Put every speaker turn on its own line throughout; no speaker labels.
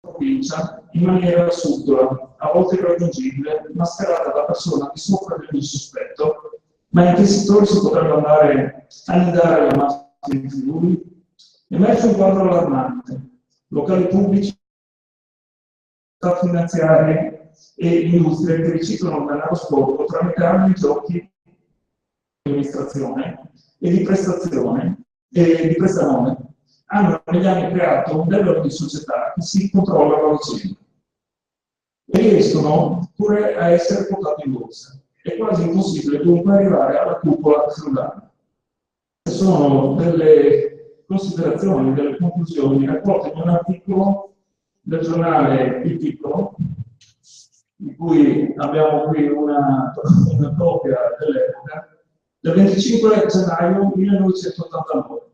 provincia in maniera subdola, a volte irraggiungibile, mascherata da persona che soffre di ogni sospetto, ma in che settori si potrebbe andare a annidare la mafia in Friuli? Emerge un quadro allarmante: locali pubblici, finanziarie e industrie che riciclano denaro sporco tramite armi, giochi di amministrazione e di prestazione e di prestanome hanno negli anni creato un livello di società che si controllano a vicenda e riescono pure a essere portati in borsa. È quasi impossibile dunque arrivare alla cupola friulana. Sono delle considerazioni, delle conclusioni raccolte in un articolo del giornale Il Piccolo, di cui abbiamo qui una copia dell'epoca, del 25 gennaio 1989,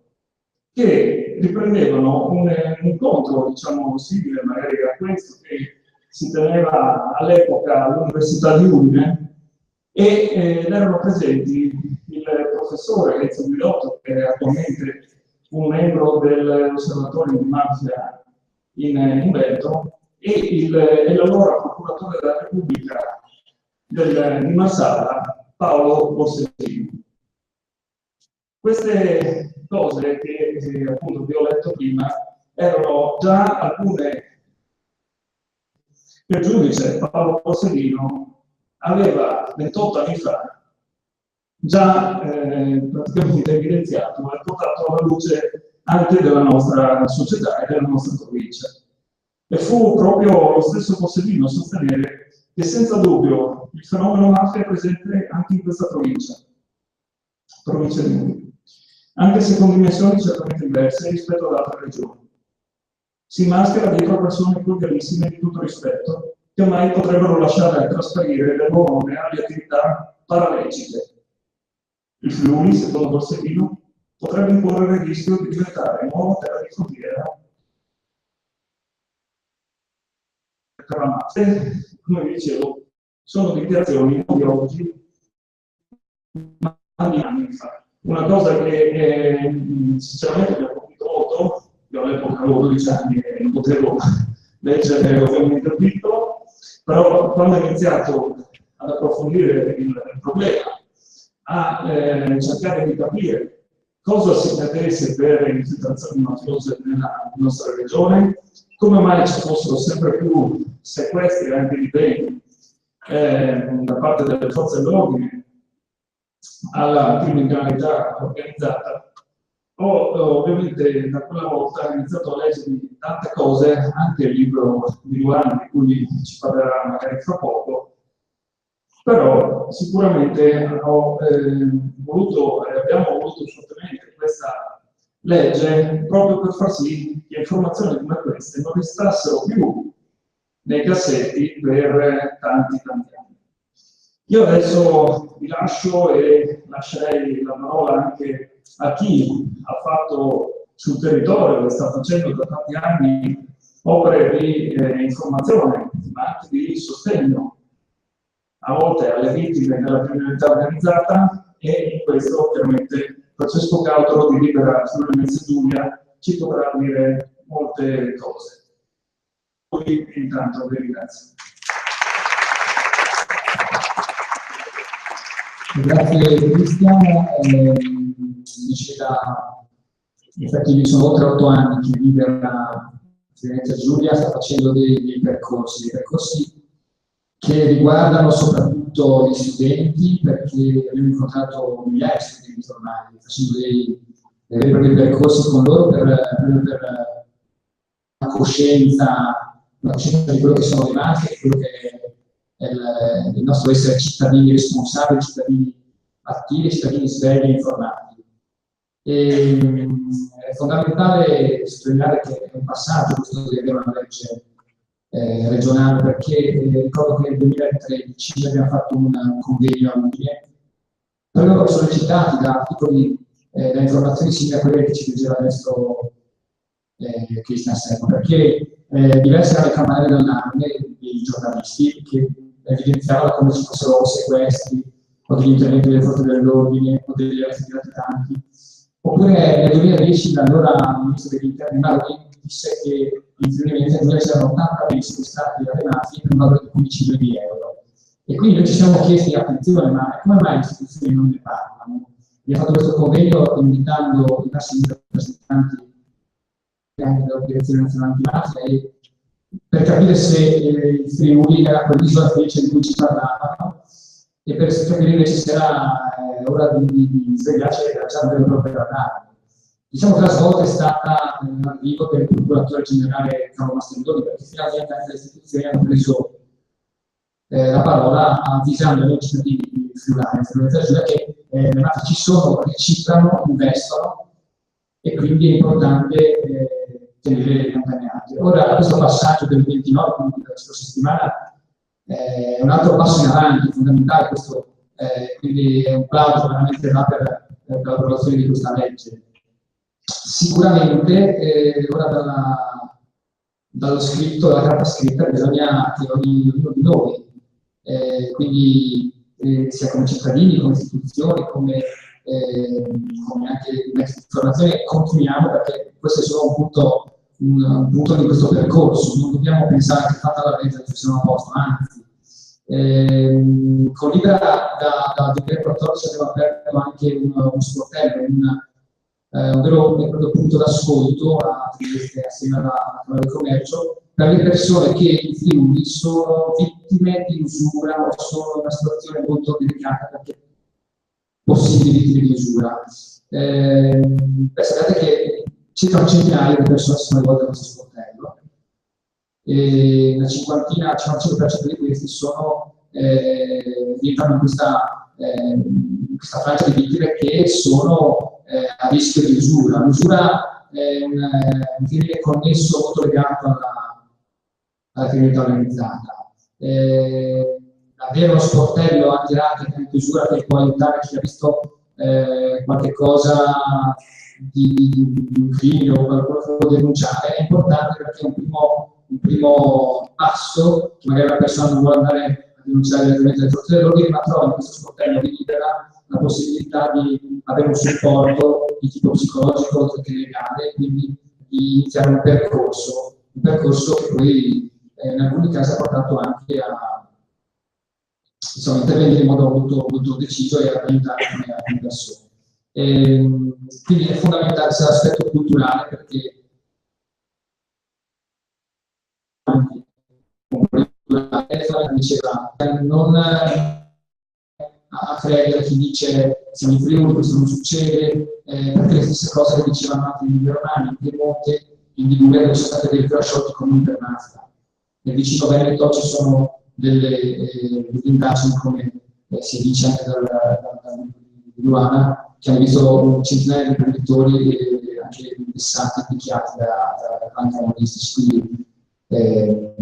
che riprendevano un incontro, diciamo, simile magari a questo, che si teneva all'epoca all'Università di Udine, ed erano presenti il professore Enzo Guidotto, che è attualmente un membro dell'Osservatorio di Mafia in Veneto, e l'allora procuratore della Repubblica di Marsala, Paolo Borsellino. Queste cose che appunto vi ho letto prima erano già alcune che il giudice Paolo Borsellino aveva 28 anni fa già praticamente evidenziato e portato alla luce anche della nostra società e della nostra provincia. E fu proprio lo stesso Borsellino a sostenere che senza dubbio il fenomeno mafia è presente anche in questa provincia di Udine, anche se con dimensioni certamente diverse rispetto ad altre regioni. Si maschera dietro persone cordialissime di tutto rispetto, che mai potrebbero lasciare trasparire le loro reali attività paralecite. Il Friuli, secondo Borsellino, potrebbe incorrere il rischio di diventare nuova terra di frontiera per la mafia. Come vi dicevo, sono dichiarazioni non di oggi, ma di anni fa. Una cosa che sinceramente mi ha colpito molto. Io all'epoca avevo 12 anni e non potevo leggere ovviamente il piccolo, però quando ho iniziato ad approfondire il problema, a cercare di capire cosa si accadesse per infiltrazioni mafiose nella nostra regione, come mai ci fossero sempre più sequestri anche di beni da parte delle forze dell'ordine alla criminalità organizzata, ovviamente da quella volta ho iniziato a leggere tante cose, anche il libro di Luani, di cui ci parlerà magari fra poco, però sicuramente abbiamo voluto fortemente questa legge proprio per far sì che informazioni come queste non restassero più nei cassetti per tanti anni. Io adesso vi lascio e lascerei la parola anche a chi ha fatto sul territorio e sta facendo da tanti anni opere di informazione, ma anche di sostegno a volte alle vittime della criminalità organizzata, e in questo chiaramente Francesco Cautolo di Libera Friuli Venezia Giulia ci potrà dire molte cose. Poi intanto vi ringrazio.
Grazie Cristian. Diceva, infatti sono oltre 8 anni che Libera Venezia Giulia sta facendo dei percorsi che riguardano soprattutto gli studenti, perché abbiamo incontrato migliaia di studenti ormai, facendo dei percorsi con loro per la coscienza di quello che sono le mafie e quello che è il nostro essere cittadini responsabili, cittadini attivi, cittadini svegli e informati. È fondamentale sottolineare che è un passaggio questo di avere una legge regionale, perché ricordo che nel 2013 abbiamo fatto un convegno a Udine, proprio sollecitati da articoli, da informazioni simili a quelle che ci leggeva adesso Cristian Sermo, perché diverse erano le campanelle d'allarme dei giornalisti che evidenziavano come ci fossero sequestri o degli interventi delle forze dell'ordine o degli arresti latitanti. Oppure nel 2010 l'allora ministro degli interni Maroni disse che in Friuli c'erano 80 beni sequestrati alle mafie per un valore di 15 milioni di euro. E quindi noi ci siamo chiesti, attenzione, ma come mai le istituzioni non ne parlano? Abbiamo fatto questo convegno invitando i massimi rappresentanti della Direzione Nazionale Antimafia e per capire se il Friuli era quell'isola felice di cui ci parlavano e per capire invece se era ora di svegliarci e lasciare le proprie radar. Diciamo che la svolta è stata l'arrivo del procuratore generale Carlo Mastendoni, perché finalmente anche le istituzioni hanno preso la parola avvisando noi cittadini friulani che le mafie ci sono, riciclano, investono e quindi è importante tenere accompagnati. Ora, questo passaggio del 29, quindi della scorsa settimana, è un altro passo in avanti, fondamentale, questo, quindi è un plauso veramente là per l'approvazione di questa legge. Sicuramente, ora dallo scritto, dalla carta scritta, bisogna che ognuno di noi, quindi sia come cittadini, come istituzioni, come anche mezzi di informazione, continuiamo perché questo è solo un punto di questo percorso. Non dobbiamo pensare che fatta la legge ci siamo a posto, anzi. Con Libera da 2014 abbiamo aperto anche uno sportello, un vero punto d'ascolto a Trieste assieme alla Camera del Commercio per le persone che in Friuli sono vittime di usura o sono in una situazione molto delicata perché possibili vittime di usura. Sapete che circa un centinaio di persone si sono rivolte a questo sportello e una cinquantina, il 55% di questi rientrano in questa fascia di vittime che sono a rischio di usura. L'usura è un crimine connesso molto legato alla criminalità organizzata. Avere uno sportello antiracket, anti-usura che può aiutare chi ha visto qualche cosa di un crimine o qualcuno che può denunciare è importante perché è un primo passo che magari la persona non vuole andare a denunciare direttamente alle forze dell'ordine, ma trova in questo sportello di Libera la possibilità di avere un supporto di tipo psicologico oltre che legale, quindi di iniziare un percorso che poi in alcuni casi ha portato anche a intervenire in modo molto, molto deciso e a aiutare alcune persone. Quindi è fondamentale sia l'aspetto culturale perché diceva non a credere chi dice siamo in Friuli, questo non succede, perché le stesse cose che dicevano altri in Romani, in Piemonte, in Liguria, dove sono state delle sciolti comuni per mafia. Nel vicino Veneto ci sono delle indagini, come si dice anche da Luana, che hanno visto centinaia di imprenditori anche interessati, picchiati da antagonistici. Quindi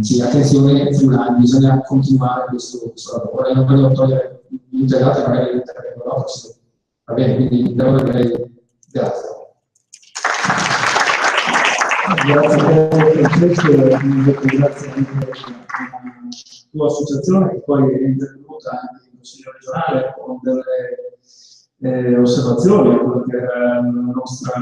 sì, attenzione friulani, bisogna continuare questo lavoro. Ora non voglio togliere l'integrato, magari l'intervento, va bene, quindi però direi grazie.
Grazie a Francesco e grazie anche alla tua associazione che poi è intervenuta anche in Consiglio regionale con delle osservazioni a quella che era la nostra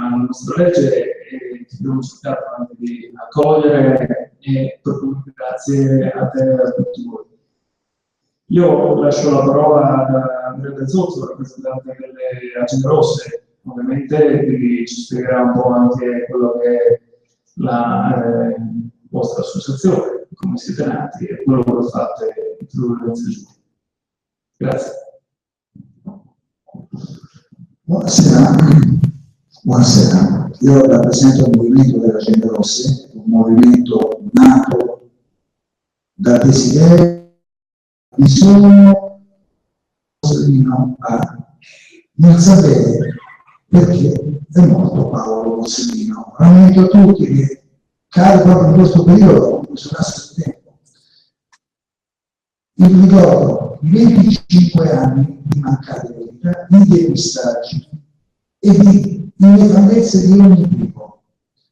legge e che abbiamo cercato anche di accogliere e proprio grazie a te e a tutti voi. Io lascio la parola a Andrea Bezzozzo, rappresentante delle Agende Rosse, ovviamente ci spiegherà un po' anche quello che è la vostra associazione, come siete nati e quello che fate in Friuli-Venezia Giulia. Grazie.
Buonasera, io rappresento il movimento delle Agende Rosse, un movimento nato da desiderio di solo Borsellino nel sapere perché è morto Paolo Borsellino. Rammento a tutti che cade proprio in questo periodo, in questo lasso di tempo. Il ricordo di 25 anni di mancata vita, di depistaggi e di nefandezze di ogni tipo.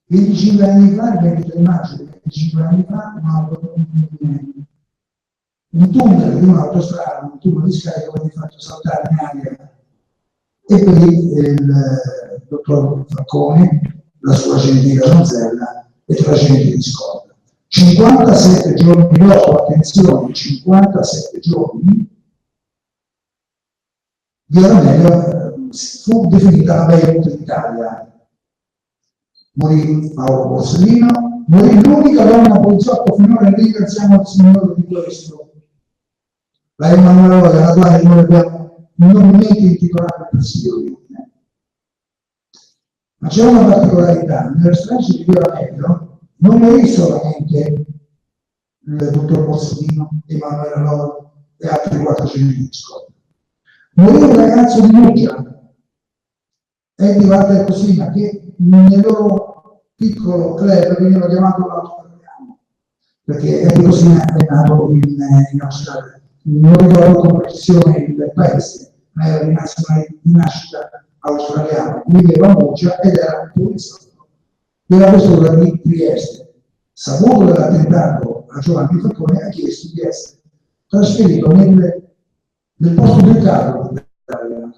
25 anni fa, il 23 maggio di 25 anni fa, un tunnel di un'autostrada, un tubo di scarico che mi ha fatto saltare in aria. E poi il dottor Facconi, la sua genetica donzella, e tragedie di scorta. 57 giorni dopo, attenzione, 57 giorni, Via D'Amelio fu definita la Beirut d'Italia. Morì Paolo Borsellino, morì l'unica donna poliziotto finora, e ringraziamo il Signore di questo, la Emanuela Roia, alla quale noi abbiamo nobilmente intitolato il presidio. Ma c'è una particolarità: nella strage di Via D'Amelio non morì solamente il dottor Borsellino, Emanuela Roia e altri 400 di scorta. Morì un ragazzo di Muggia, Eddie Walter Cosina, che nel loro piccolo club veniva chiamato l'australiano, perché Eddie Cosina è nato in Australia. Non ricordo con precisione il paese, ma era di nascita australiano, viveva a Muggia ed era poliziotto della questura di Trieste. Saputo dell'attentato a Giovanni Falcone, ha chiesto di essere trasferito nel posto del capo dell'Italia,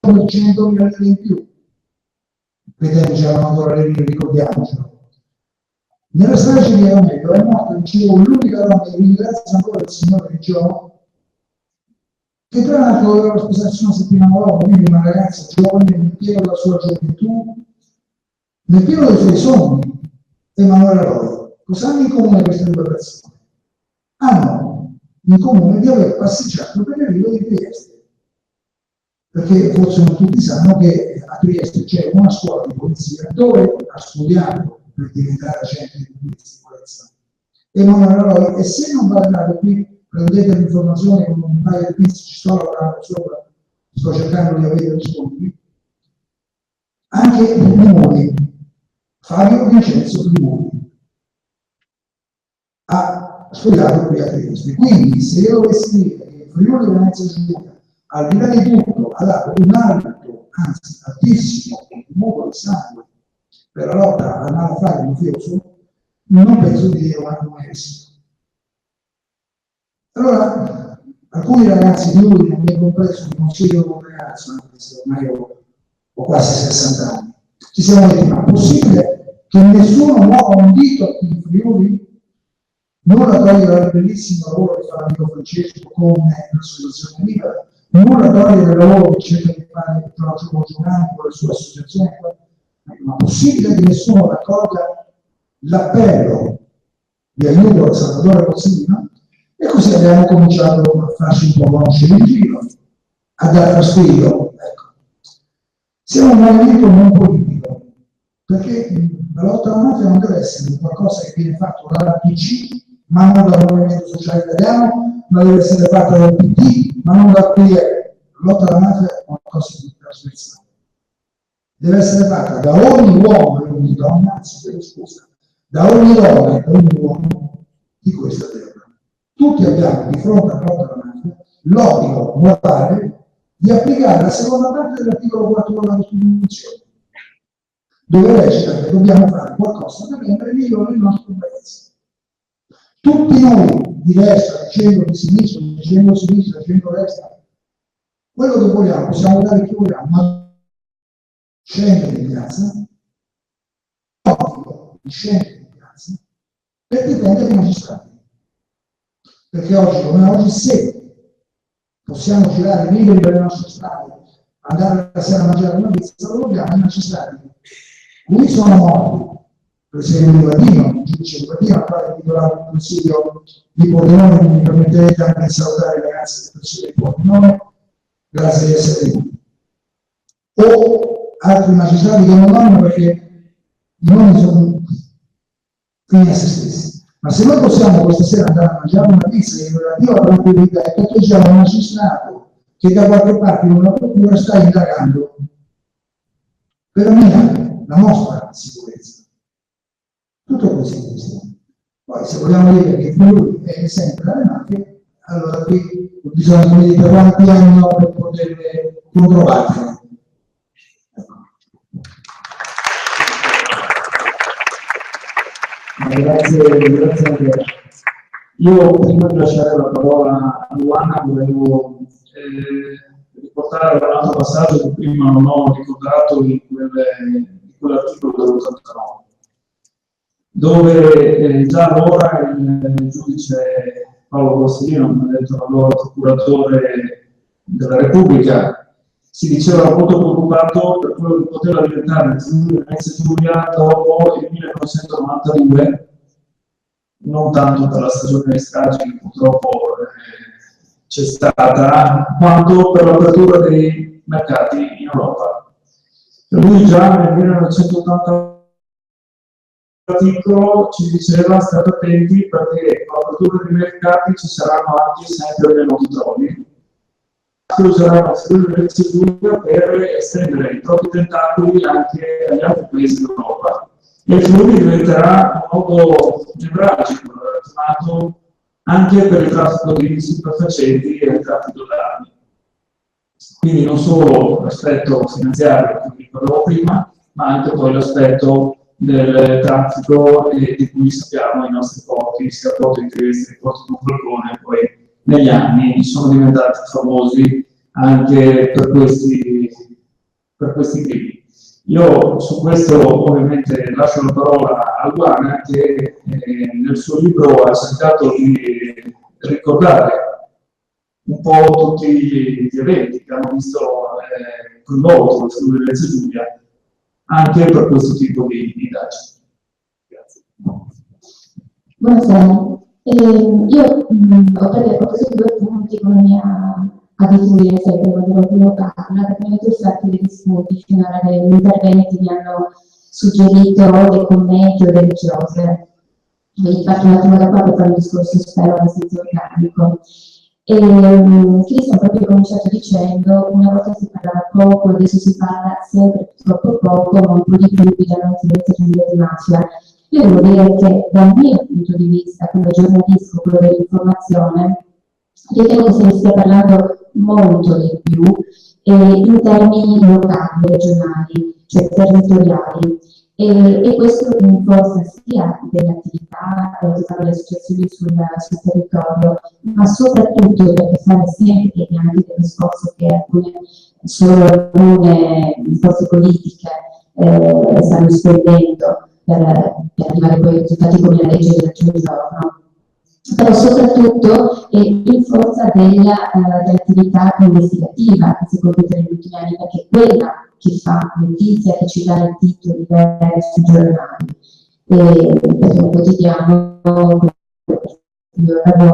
con 100.000 lire in più. Vedete, c'erano ancora le lire, ricordiamocelo. Nella strage di Via D'Amelio è morta, dicevo, l'unica donna, che ringrazia ancora il Signore di Gio, che tra l'altro doveva sposarsi una settimana dopo, quindi una ragazza giovane, nel pieno della sua gioventù, nel pieno dei suoi sogni. Emanuela Roia. Cosa hanno in comune queste due persone? Hanno in comune di aver passeggiato per le rive di Trieste, perché forse non tutti sanno che a Trieste c'è una scuola di polizia dove ha studiato per diventare agente di pubblica sicurezza Emanuela Roia, e se non guardate qui, prendete l'informazione con un paio di pizzi, ci sto lavorando sopra, sto cercando di avere riscontri. Anche Limoni, Fabio Vincenzo Limoni, ha studiato qui a Trieste. Quindi se io dovessi dire che il Friuli Venezia Giulia, al di là di tutto, ha dato un alto, anzi altissimo contributo di sangue per la lotta al malaffare mafioso, non penso di dire una esito. Allora, alcuni ragazzi di lui, me compreso, mi consiglio un ragazzo, anche se ormai ho quasi 60 anni, ci siamo detti: ma è possibile che nessuno muova un dito in Friuli? Nulla togliere dal bellissimo lavoro che fa l'amico Francesco con l'associazione Libera, nulla togliere dal lavoro che cerca di fare Giorgio Giovanni con le sue associazioni, ma è possibile che nessuno raccolga l'appello di aiuto al Salvatore Borsellino? E così abbiamo cominciato a farci un po' conoscere in giro, a dare fastidio. Ecco. Siamo un movimento non politico, perché la lotta alla mafia non deve essere qualcosa che viene fatto dalla PC, ma non dal Movimento Sociale Italiano, ma deve essere fatta dal PD, ma non dal PDL. La lotta alla mafia è qualcosa di trasversale. Deve essere fatta da ogni uomo e ogni donna, da ogni donna e ogni uomo di questa terra. Tutti abbiamo di fronte alla lotta alla mafia l'obbligo morale di applicare la seconda parte dell'articolo 4 della Costituzione, dove recita che dobbiamo fare qualcosa per rendere migliore il nostro paese. Tutti noi, di destra, di centro, di sinistra, di centro-sinistra, di centro-destra, quello che vogliamo, possiamo dare chi vogliamo, ma scendere in piazza, l'obbligo di scendere in piazza per difendere i magistrati. Perché oggi, come oggi, se possiamo girare liberi per le nostre strade, andare la sera a mangiare una pizza, lo dobbiamo ai magistrati. Qui sono morti, per esempio Livatino, il giudice Livatino, al quale titolato il Consiglio di Pordenone, quindi mi permetterete anche di salutare i ragazzi del Consiglio di Pordenone, grazie di essere qui. O altri magistrati che non hanno, perché i nomi sono fini a se stessi. Ma se noi possiamo questa sera andare a mangiare una pizza che relativa alla tranquillità e proteggiamo un magistrato che da qualche parte in una procura sta indagando per la nostra sicurezza. Tutto così. Poi se vogliamo dire che lui è esempio dalle mafie, allora qui bisogna vedere quanti hanno per poterle controbattere.
Grazie Andrea. Io prima di lasciare la parola a Luana volevo riportare un altro passaggio che prima non ho ricordato di quell'articolo dell'89. dove già allora il giudice Paolo Borsellino, come ha detto l'allora procuratore della Repubblica, si diceva molto preoccupato per quello che poteva diventare il Friuli Venezia Giulia dopo il 1992, non tanto per la stagione delle stragi che purtroppo c'è stata, quanto per l'apertura dei mercati in Europa. Per lui già nel 1984 l'articolo ci diceva state attenti perché con l'apertura dei mercati ci saranno anche sempre meno controlli. Useranno il Friuli Venezia Giulia per estendere i propri tentacoli anche agli altri paesi d'Europa. E il Friuli diventerà un nodo nevralgico, relacionato anche per il traffico di stupefacenti e il traffico d'armi. Quindi non solo l'aspetto finanziario di cui parlavo prima, ma anche poi l'aspetto del traffico di cui sappiamo i nostri porti, sia porti di Trieste che porti di Falcone, poi negli anni sono diventati famosi anche per questi crimini. Io su questo ovviamente lascio la parola a Luana che nel suo libro ha cercato di ricordare un po' tutti gli eventi che hanno visto coinvolto il Friuli Venezia Giulia anche per questo tipo di indagini. Grazie.
Buonasera. Io ho preso due punti con la mia abitudine sempre quando qualcuno parla, perché mi interessati degli spunti finora degli interventi mi hanno suggerito dei commenti o delle chiose. Quindi faccio un attimo da qua per fare un discorso, spero, abbastanza organico. Cristian proprio cominciato dicendo una volta si parlava poco, adesso si parla sempre troppo poco, ma un po' di più della notizia di mafia. Io devo dire che dal mio punto di vista, come giornalista, quello dell'informazione, ritengo che se ne stia parlando molto di più in termini locali, regionali, cioè territoriali. E questo rinforza sia dell'attività che fanno le associazioni sul territorio, ma soprattutto perché fare sempre anche delle sforze che alcune forze politiche stanno spendendo per arrivare poi a risultati come la legge del giorno, però soprattutto in forza dell'attività investigativa che si è compiuta negli ultimi anni, perché è quella che fa notizia, che ci dà i titoli sui giornali, perché un quotidiano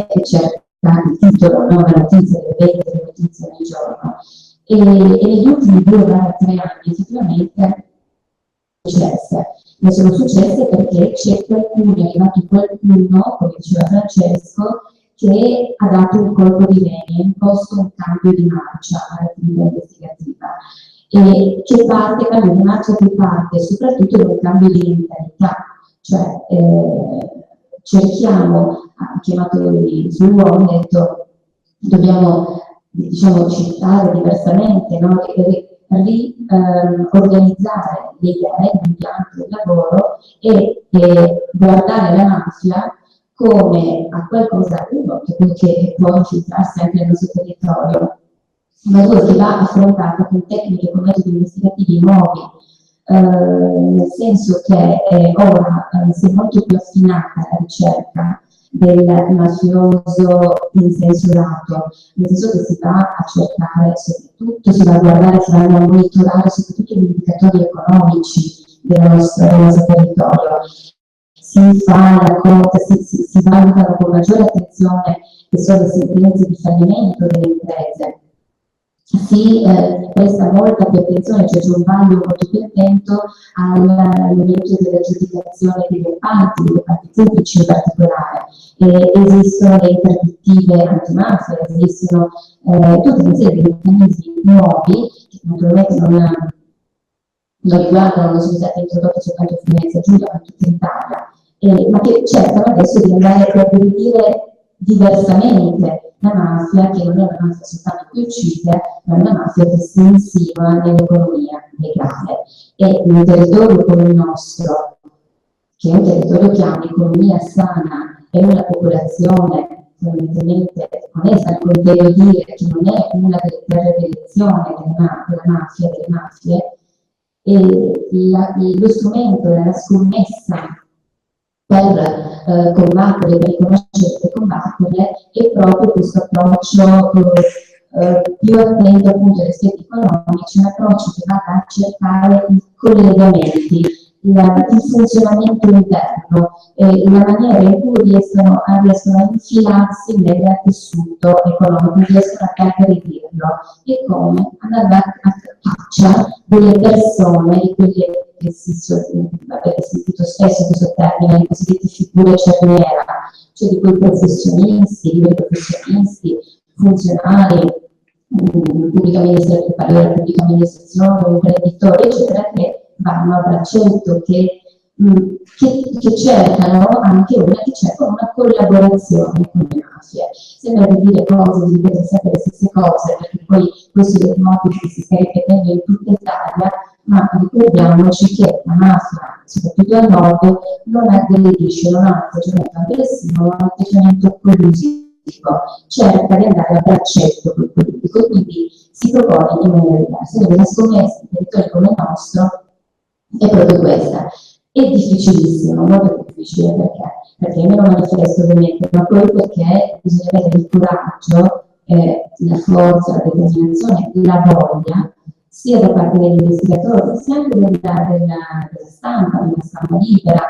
che cerca il titolo, no? La notizia, le vendite, le notizie ogni giorno. E negli ultimi 2 o 3 anni effettivamente ne sono successe perché c'è qualcuno, è arrivato qualcuno, come diceva Francesco, che ha dato un colpo di venia, ha imposto un cambio di marcia all'attività investigativa. E che parte, cambio di marcia che parte soprattutto da un cambio di mentalità, cioè cerchiamo, ha chiamato il suo uomo, ha detto dobbiamo citare diversamente, no? Organizzare le idee, l'impianto del lavoro e guardare la mafia come a qualcosa che può infiltrarsi anche nel nostro territorio, ma che va affrontata con tecniche e con metodi investigativi nuovi, nel senso che ora si è molto più affinata la ricerca del mafioso in senso lato, nel senso che si va a cercare soprattutto, si va a guardare, si vanno a monitorare soprattutto gli indicatori economici del nostro territorio. Si fa la conta, si valutano con maggiore attenzione che sono le sentenze di fallimento delle imprese. Si presta molta più attenzione, cioè c'è un vaglio molto più attento all'elemento dell'aggiudicazione degli appalti pubblici in particolare. Esistono le interdittive antimafia, esistono tutta una serie di meccanismi nuovi che naturalmente non riguardano, non sono stati introdotti soltanto in Venezia Giulia, ma in tutta Italia, ma che cercano adesso di andare a dire diversamente la mafia, che non è una mafia soltanto che uccide, ma è una mafia che si insinua nell'economia legale. E in un territorio come il nostro, che è un territorio che ha un'economia sana e una popolazione fondamentalmente onesta, come devo dire che non è una delle terre d'elezione della mafia, delle mafie, e lo strumento della scommessa per combattere, per riconoscere e combatterle, è proprio questo approccio più attento appunto agli aspetti economici, un approccio che va a cercare i collegamenti, il funzionamento interno, la maniera in cui riescono a infilarsi nel tessuto economico, riescono a aggredirlo, e come andare a caccia delle persone, di quelle che avete sentito spesso questo termine, le cosiddette figure cerniera, cioè di quei professionisti, funzionari, pubblica amministrazione, imprenditori, eccetera, che vanno a braccetto, che cercano una collaborazione con le mafie. Sembra di dire cose, di ripetere sempre le stesse cose, perché poi questo leitmotiv che si sta ripetendo in tutta Italia, ma ricordiamoci che la mafia, soprattutto al nord, non aggredisce, non ha un atteggiamento aggressivo, ma un atteggiamento collusivo. Cerca di andare a braccetto col politico, quindi si propone in maniera diversa. Quindi la scommessa in territori come il nostro è proprio questa. È difficilissimo, molto difficile, perché io non manifesto ovviamente, ma poi perché bisogna avere il coraggio, la forza, la determinazione, la voglia, sia da parte degli investigatori, sia anche della stampa libera,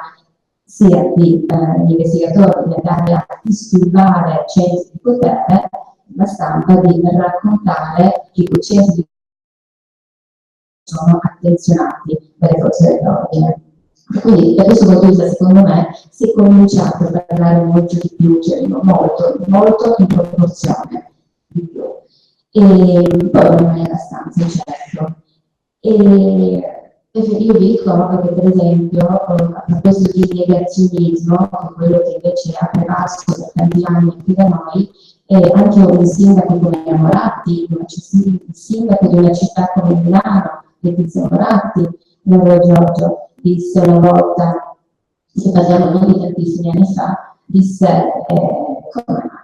sia di investigatori di andare a disturbare centri di potere, la stampa di raccontare che quei centri sono attenzionati dalle forze dell'ordine. Quindi da questo punto di vista, secondo me, si è cominciato a parlare molto di più, cioè molto in proporzione di più. E poi non è abbastanza, certo. Io vi ricordo che, per esempio, a proposito di negazionismo, che è quello che invece ha prevalso per tanti anni anche da noi, anche un sindaco come Moratti, il sindaco di una città come Milano, Letizia Moratti, Giorgio, disse una volta, che parliamo non di tantissimi anni fa, disse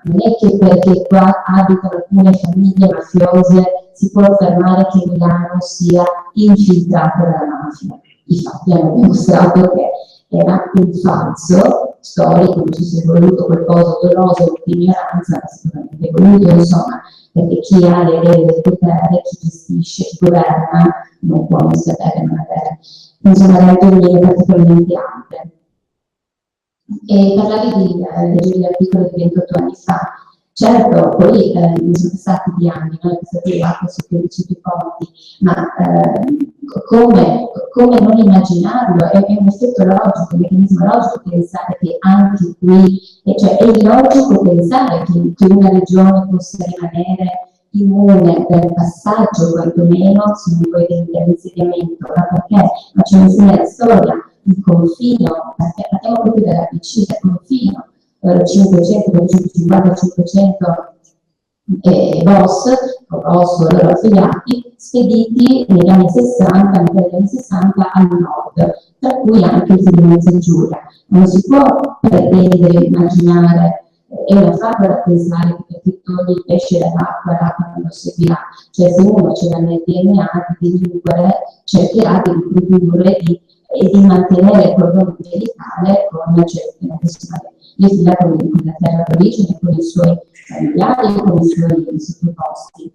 non è che perché qua abitano alcune famiglie mafiose si può affermare che Milano sia infiltrata dalla mafia. I fatti hanno dimostrato che era un falso storico, non ci sia voluto qualcosa doloso di ignoranza, ma sicuramente voluto, insomma, perché chi ha le idee del potere, chi gestisce, chi governa, non può non sapere, non avere, insomma, ragioni particolarmente ampie. E parlavi di leggere l'articolo di 28 anni fa. Certo, poi mi sono passati di anni, no? È stato arrivato su 15 ponti, ma come non immaginarlo? È un effetto logico, un meccanismo logico pensare che anche qui, cioè è illogico pensare che una regione possa rimanere immune per passaggio, quantomeno, se non poi dell'insediamento, ma perché? Ma ci insegna la storia, il confino, partiamo proprio dalla PC, dal confino, 500, 250, 500 boss o loro affiliati spediti negli anni 60, negli anni 60 al nord, tra cui anche il Friuli Giulia. Non si può pretendere, immaginare, è una favola pensare che perché togli il pesce dall'acqua non lo seguirà. Cioè se uno ce l'ha nel DNA di delinquere, cercherà di riprodurre e di mantenere il cordone umbilicale con una certa persona. Io si la con la terra d'origine, con i suoi familiari, con i suoi sottoposti.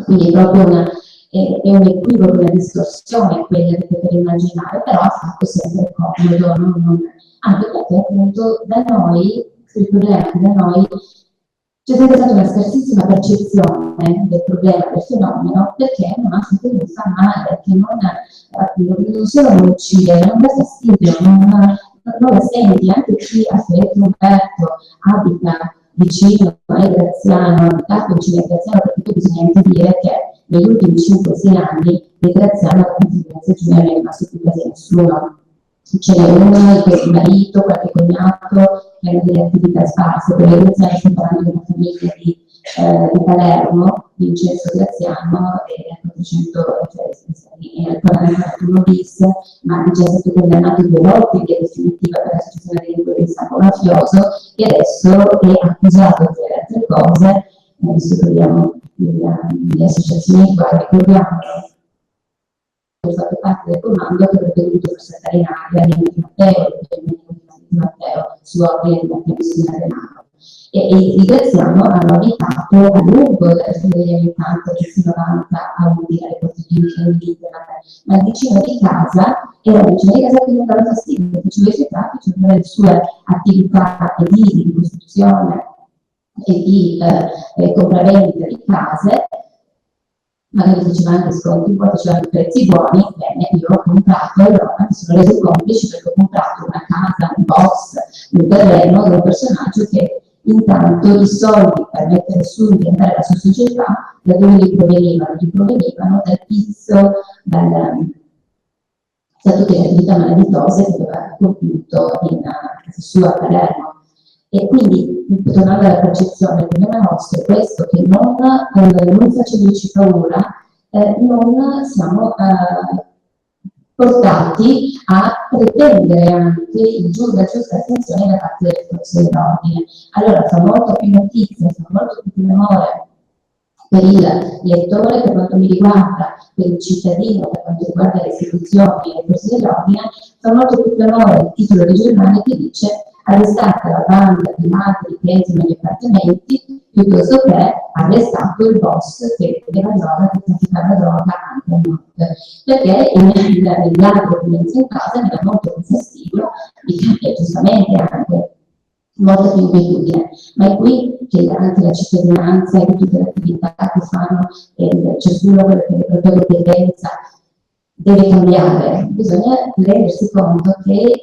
Quindi è proprio è un equivoco, una distorsione quella di poter immaginare, però ha fatto sempre comodo, anche perché appunto da noi, il problema è che da noi c'è sempre stata una scarsissima percezione del problema, del fenomeno, perché non ha fatto che fa male, che non solo non uccide, non dà fastidio, non la senti. Anche chi ha scelto Umberto abita vicino a Graziano, abitato vicino a Graziano, perché bisogna anche dire che negli ultimi 5-6 anni di Graziano non è rimasto più quasi nessuno. Ce n'è uno, il marito, qualche cognato, che hanno delle attività sparse, per Graziano stiamo parlando di una famiglia di Palermo, Vincenzo Graziano e 400 41 bis, ma già stato condannato 2 volte in via definitiva per l'associazione di delinquenza mafioso e adesso è accusato di altre cose. Adesso troviamo le associazioni qua, ricordiamo che fate parte del comando che avrebbe dovuto far saltare in aria di Matteo, Di Matteo, su ordine della Cristina Denaro. E i Graziano hanno abitato a lungo dagli anni 80, che 90 a Udine, alle porte di Udine, ma il vicino di casa era un vicino di casa che non dava fastidio, faceva i suoi traffici, aveva le sue attività edili, di costruzione e di compravendita di case, magari faceva anche sconti, poi faceva anche prezzi buoni. Bene, io ho comprato, allora mi sono reso complice perché ho comprato una casa, un box, un terreno di un personaggio che intanto i soldi per mettere su e diventare la sua società, da dove li provenivano? Li provenivano dal pizzo, da tutte le attività malavitose che aveva compiuto in casa sua a Palermo. E quindi, tornando alla percezione, il problema nostro è questo, che non facendoci paura, non siamo portati a pretendere anche la giusta attenzione da parte delle forze dell'ordine. Allora fa molto più notizia, fa molto più rumore per il lettore per quanto mi riguarda, per il cittadino per quanto riguarda le istituzioni e le forze dell'ordine, fa molto più rumore il titolo di giornale che dice arrestata la banda di ladri che entrano negli appartamenti, piuttosto che arrestato il boss che vendeva droga, che trafficava droga anche a notte. Perché il ladro che entra in casa mi dà molto più fastidio, e giustamente anche molta più inquietudine, ma è qui che anche la cittadinanza e tutte le attività che fanno, ciascuno per la propria competenza, deve cambiare. Bisogna rendersi conto che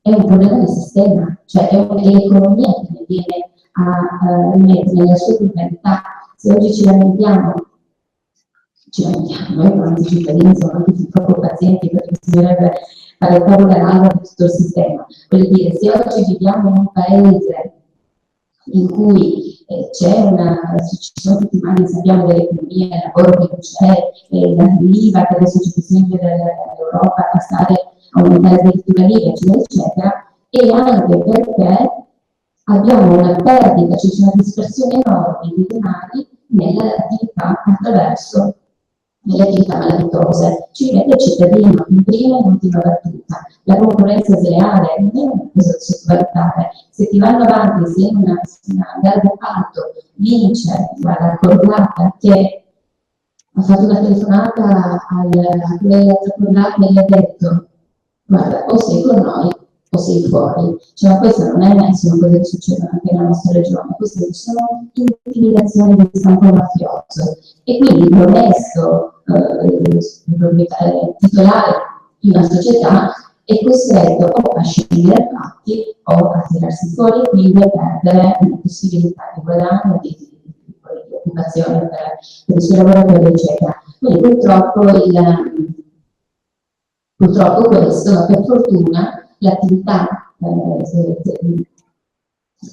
è un problema di sistema, cioè è l'economia che ne viene a rimettere nella sua criminalità. Se oggi ci lamentiamo, noi quanti cittadini siamo anche troppo pazienti perché bisognerebbe fare il tavolo rasa di tutto il sistema. Voglio dire, se oggi viviamo in un paese in cui ci sono tutti i mali, sappiamo dell'economia, il lavoro che non c'è, l'IVA che adesso ci consente dall'Europa a passare a aumentare addirittura l'IVA, eccetera, eccetera, e anche perché abbiamo una perdita, ci sono dispersioni enormi di denari nelle attività attraverso le attività malavitose. Ci mette il cittadino in prima e in ultima battuta. La concorrenza sleale non è una cosa da sottovalutare. Se ti vanno avanti, se una gara d'appalto vince la cordata che ha fatto una telefonata a quella cordata e gli ha detto guarda, o sei con noi o sei fuori. Cioè, ma questa non è sono cose che succedono anche nella nostra regione, queste sono intimidazioni di stampo mafioso. E quindi il onesto titolare di una società è costretto o a scegliere fatti o a tirarsi fuori e quindi a perdere una possibilità di guadagno, di occupazione per i suoi lavoratori, eccetera. Quindi purtroppo questo, ma per fortuna l'attività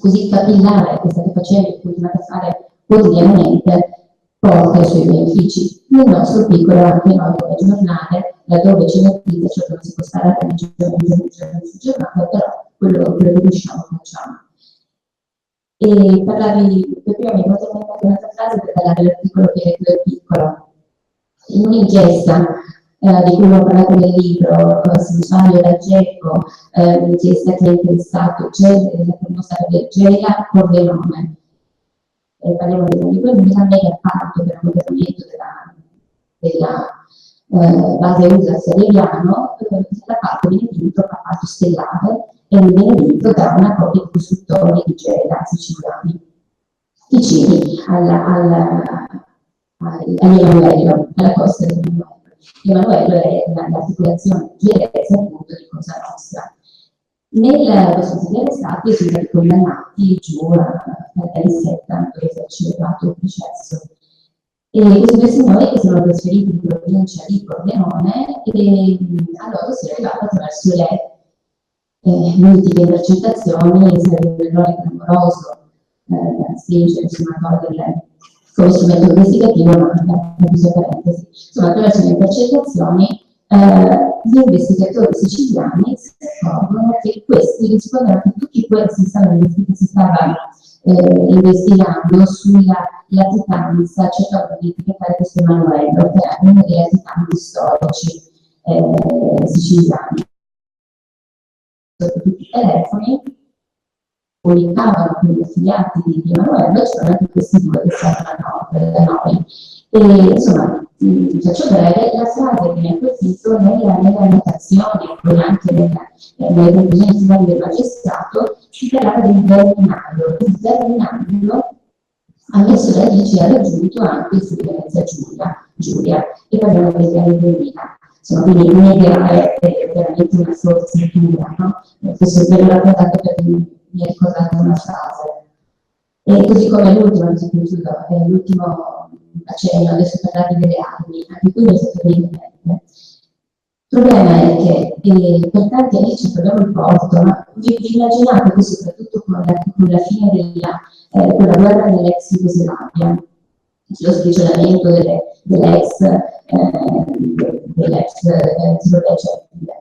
così capillare che state facendo e continuate a fare quotidianamente porta i suoi benefici. Nel nostro piccolo, anche noi come giornale, laddove c'è notizia, cioè non si può stare a giornale sul giornale, però quello che riusciamo facciamo. E parlavi, prima mi è venuta in mente un'altra frase per parlare dell'articolo che è piccolo. In un'inchiesta di cui ho parlato nel libro, se non sbaglio da Gecko, un'inchiesta che ha interessato la famosa Gela Cordenone. Parliamo di quel mega parto per un operamento della base USA a Serigliano, la parte viene vinto a patto stellare e viene vinto da una coppia di costruttori di gela siciliani, vicini all'Emanuello, alla costa di Emanuello. Emanuello è l'articolazione gelese appunto di Cosa Nostra. Questo signore stati sono stati condannati giù dagli 70 dove si è celebrato il processo. E questi due signori che sono trasferiti in provincia di Pordenone e a loro si è arrivato attraverso le multiple intercettazioni, sarebbe un errore clamoroso stringere su una cosa come strumento investigativo, ma chiuso parentesi. Insomma, attraverso le intercettazioni gli investigatori siciliani si accorgono che questi rispondono che tutti questi si stavano investigando sulla latitanza, cercando di identificare questo Emanuello, che è uno dei latitanti storici siciliani. sotto tutti i telefoni, comunicavano con gli affiliati di Emanuele, c'erano anche questi due che stavano da noi. E insomma, faccio breve, la frase che mi ha colpito nelle annotazioni, poi anche nelle conclusioni finali del magistrato, si parlava del verminaio. Il verminaio ha messo radici, ha raggiunto anche su Venezia Giulia, e parliamo degli anni 2000. Insomma, quindi media è veramente una forzatura, no? Questo ve l'ho raccontato perché mi ha ricordato una frase. E così come l'ultimo, l'ultimo accenno, adesso parlare delle armi, anche qui mi è stato bene. Il problema è che per tanti anni ci troviamo in porto, ma vi immaginate che soprattutto con la fine con la guerra dell'ex Jugoslavia, lo sprigionamento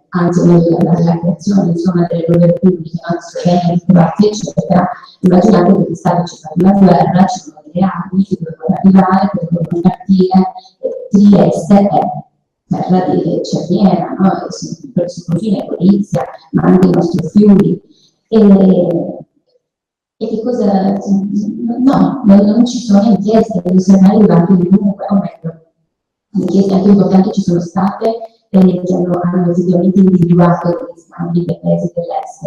anzi la creazione insomma delle nuove repubbliche, Slovenia, Croazia, eccetera, immaginate che stava facendo una guerra, c'erano delle armi che dovevano arrivare, che dovevano partire, Trieste è terra di cerniera, no? Per suo confine Gorizia, ma anche i nostri fiumi. E che cosa? No, non ci sono inchieste, non siamo arrivati ovunque, o meglio, inchieste anche importanti ci sono state che hanno effettivamente individuato gli scambi dei paesi dell'est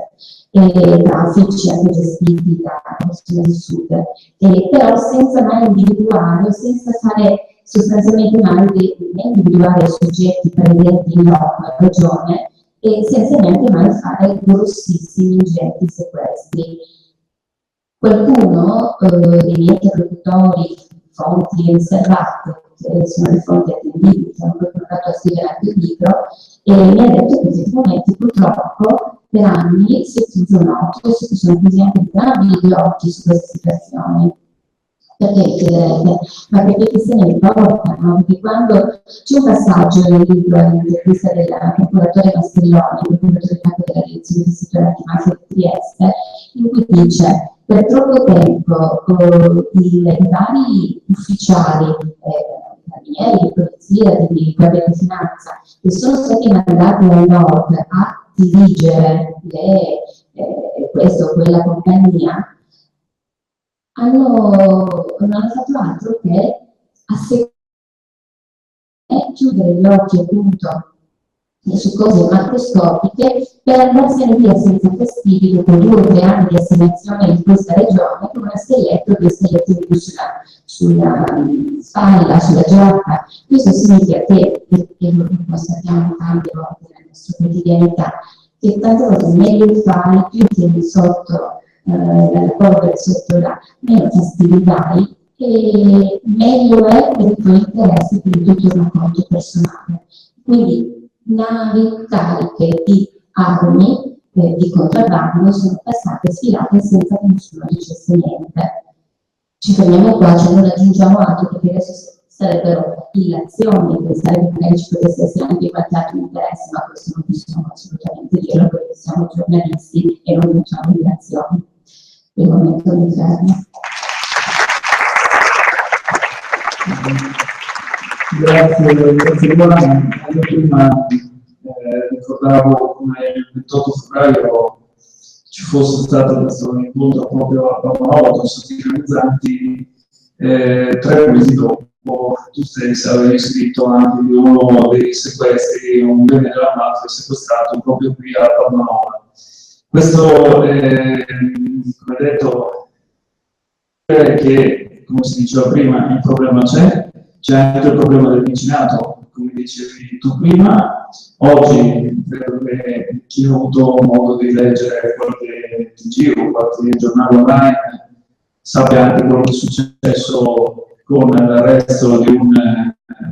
e traffici anche gestiti da persone del sud, però senza mai individuare, senza fare sostanzialmente mai individuare soggetti presenti in loco, regione, e senza neanche mai fare grossissimi ingenti sequestri. Qualcuno dei miei interlocutori, fonti riservate, che sono le fonti attendibili, che hanno portato a scrivere anche il libro, e mi ha detto che effettivamente purtroppo per anni si è chiuso un occhio, si sono chiusi anche entrambi gli occhi su questa situazione. Perché chiederete? Ma perché se ne importa? No? Perché quando c'è un passaggio nel libro, nell'intervista del procuratore Castelloni, il procuratore capo della direzione di settore antimafia di Trieste, in cui dice: per troppo tempo i vari ufficiali, carabinieri, di polizia, di guardia di finanza, che sono stati mandati al nord a dirigere questa o quella compagnia, non hanno fatto altro che chiudere gli occhi appunto su cose macroscopiche per andarsene via senza fastidi dopo 2 o 3 anni di assegnazione in questa regione con una stelletta o 2 stellette in più sulla spalla, sulla giacca. Questo significa che, perché lo constatiamo tante volte nella nostra quotidianità, che tante volte meglio fare, più tieni sotto la polvere sotto meno fastidi vai, e meglio è per i tuoi interessi, per il tuo tornaconto personale. Quindi navi cariche di armi di contrabbando sono passate sfilate senza che nessuno dicesse niente. Ci fermiamo qua, cioè non aggiungiamo altro, perché adesso sarebbero illazioni, pensare che magari ci potesse essere anche qualche altro interesse, ma questo non possiamo assolutamente dirlo perché siamo giornalisti e non facciamo illazioni. Per il momento mi fermo.
Grazie Giovanni. Io prima ricordavo come il 28 febbraio ci fosse stato questo incontro proprio a Paolo, con Sofia Mezzanti, 3 mesi dopo tu stessa avevi scritto anche di uno dei sequestri, un bene della mafia sequestrato proprio qui a Paolo. Questo, come detto, è che, come si diceva prima, il problema c'è anche il problema del vicinato, come dicevi tu prima. Oggi credo che chi ha avuto modo di leggere qualche TG o qualche giornale online sappia anche quello che è successo con l'arresto di un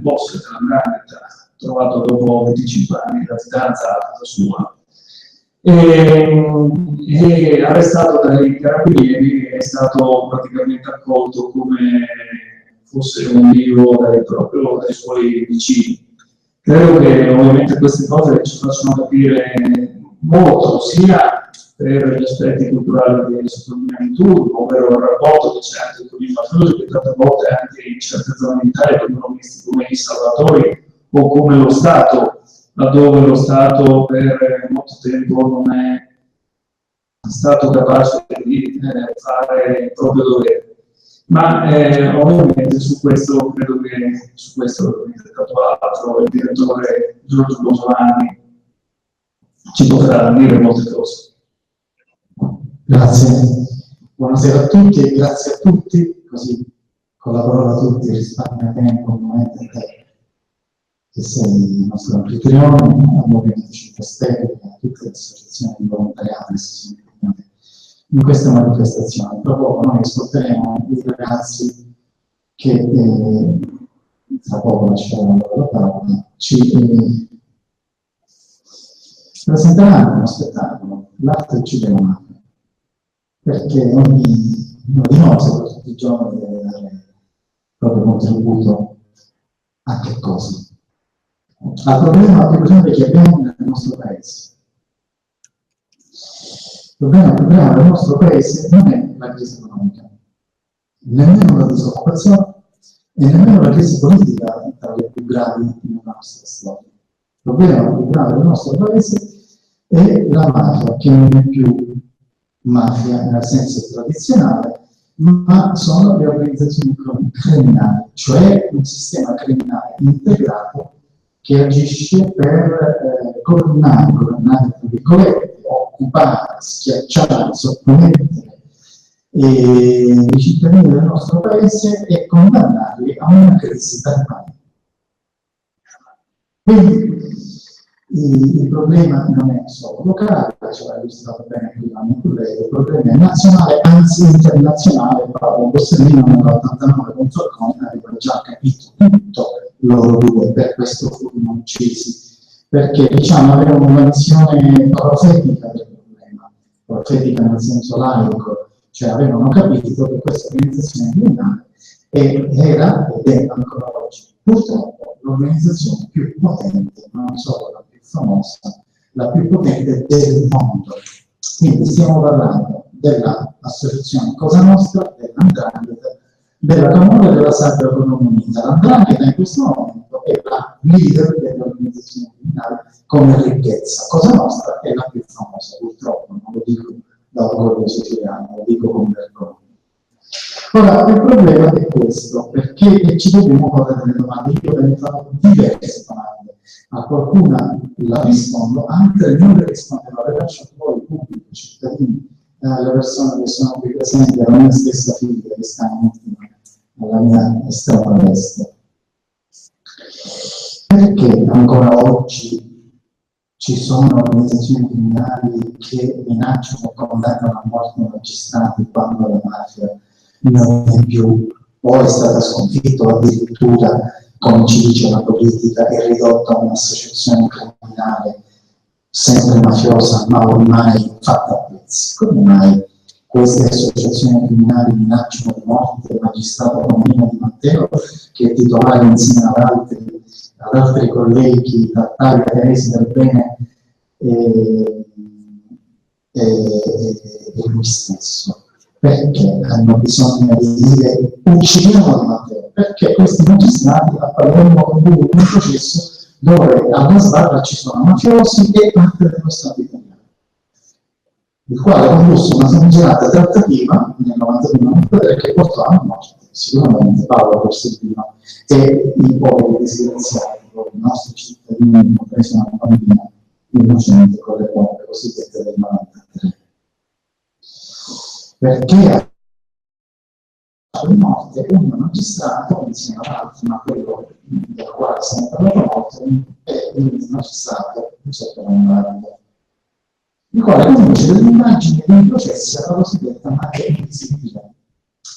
boss della 'ndrangheta trovato dopo 25 anni di latitanza a casa sua. E arrestato dai carabinieri, è stato praticamente accolto come fosse un vivo proprio dai suoi vicini. Credo che ovviamente queste cose ci facciano capire molto, sia per gli aspetti culturali che sottolineavi tu, ovvero il rapporto che c'è anche con i mafiosi, che tante volte anche in certe zone d'Italia vengono visti come i salvatori o come lo Stato, laddove lo Stato per molto tempo non è stato capace di fare il proprio dovere. Ma ovviamente su questo credo che su questo è stato altro il direttore Giorgio Bosolani ci potrà dire molte cose.
Grazie, buonasera a tutti e grazie a tutti, così con la parola a tutti risparmia tempo un momento a te che sei il nostro anfitrione, al Movimento 5 Stelle e a tutte le associazioni di volontariato che si sono impegnate in questa manifestazione. Tra poco noi ascolteremo i ragazzi che tra poco lasceranno la parola, ci presenteranno uno spettacolo, l'arte uccide la mafia, perché ognuno di noi, soprattutto i giovani, deve dare il proprio contributo a che cosa? Al problema più grande che abbiamo nel nostro paese. Il problema del nostro paese non è la crisi economica, nemmeno la disoccupazione e nemmeno la crisi politica tra le più gravi nella nostra storia. Il problema più grave del nostro paese è la mafia, che non è più mafia nel senso tradizionale, ma sono le organizzazioni criminali, cioè un sistema criminale integrato che agisce per governare, tra virgolette, occupare, schiacciare, sottomettere i cittadini del nostro paese e condannarli a una crisi permanente. Quindi il problema non è solo locale, ce l'ha illustrato bene prima il collega, il problema è nazionale, anzi internazionale. Paolo Borsellino nell'89 con Falcone aveva già capito tutto loro due, per questo furono uccisi, perché diciamo avevano una visione profetica del problema, profetica nel senso laico, cioè avevano capito che questa organizzazione criminale era ed è ancora oggi purtroppo l'organizzazione più potente, non solo la più famosa, la più potente del mondo. Quindi stiamo parlando dell'associazione Cosa Nostra, dell'Andrangheta, della Camorra e della Sacra Economia. L'Andrangheta in questo momento è la leader dell'organizzazione criminale come ricchezza. Cosa Nostra è la più famosa, purtroppo, non lo dico da orgoglio siciliano, lo dico con vergogna. Ora, il problema è questo, perché ci dobbiamo porre delle domande. Io ve ne farò diverse domande. A qualcuna la rispondo, altre non le risponderò, le lascio a voi, pubblico, cittadini, le persone che sono qui presenti, alla mia stessa figlia che sta alla mia estrema destra. Perché ancora oggi ci sono organizzazioni criminali che minacciano e condannano a morte i magistrati quando la mafia non è più, o è stata sconfitta, o addirittura, come ci dice la politica, è ridotta a un'associazione criminale sempre mafiosa, ma ormai fatta a pezzi. Come mai queste associazioni criminali minacciano di morte il magistrato Romino Di Matteo, che è titolare insieme ad altri colleghi, Tartaglia, Teresi del Bene e lui stesso? Perché hanno bisogno di dire uccidiamo Di Matteo? Perché questi magistrati a Palermo conducono un processo dove alla sbarra ci sono mafiosi e parte dello Stato italiano, il quale ha condusse una famigerata trattativa nel 91-93 che portò a morte sicuramente Paolo Borsellino e i poveri disgraziati, i nostri cittadini, compresa una bambina innocente con le bombe cosiddette del 93. Perché di morte un magistrato insieme ad altri, ma quello del quale stiamo parlando molto è il magistrato Giuseppe Lombardo, il quale conduce delle indagini e dei processi alla cosiddetta mafia invisibile,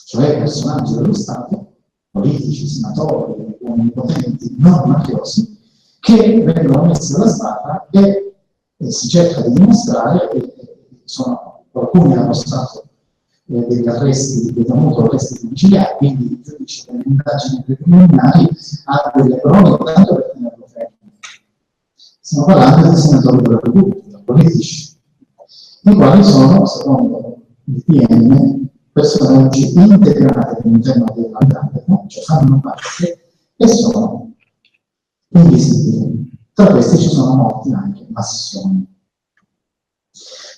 cioè personaggi dello Stato, politici, senatori, uomini potenti, non mafiosi, che vengono messi alla sbarra e si cerca di dimostrare che alcuni hanno stato degli arresti di detenuto, arresti domiciliari, quindi il giudice delle indagini preliminari ha delle prove tanto per tenerlo fermo. Stiamo parlando di senatori della Repubblica, politici, i quali sono, secondo il PM, personaggi integrati all'interno dell'andrangheta, cioè fanno parte e sono invisibili. Tra questi ci sono molti anche massoni.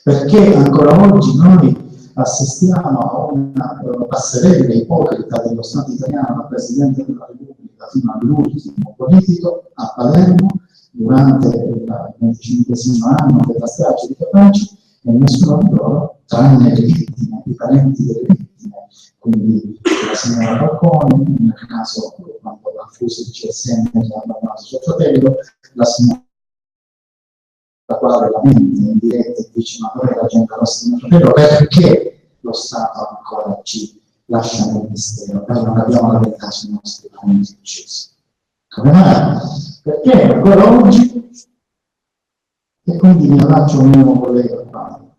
perché ancora oggi noi assistiamo a una passerella ipocrita dello Stato italiano al Presidente della Repubblica fino all'ultimo politico a Palermo durante il 25° anno della strage di Capaci, e nessuno di loro, tranne le vittime, i parenti delle vittime, quindi la signora Falcone, nel caso quando ha fuso il CSM che ha abbandonato suo fratello, la signora la quale lamenta in diretta e dice ma dove la gente rossa di mio fratello, perché lo Stato ancora ci lascia nel mistero, noi non abbiamo la verità sui nostri comuni successi. Come mai? Perché ancora oggi, e quindi mi allaccio a un mio collega qua,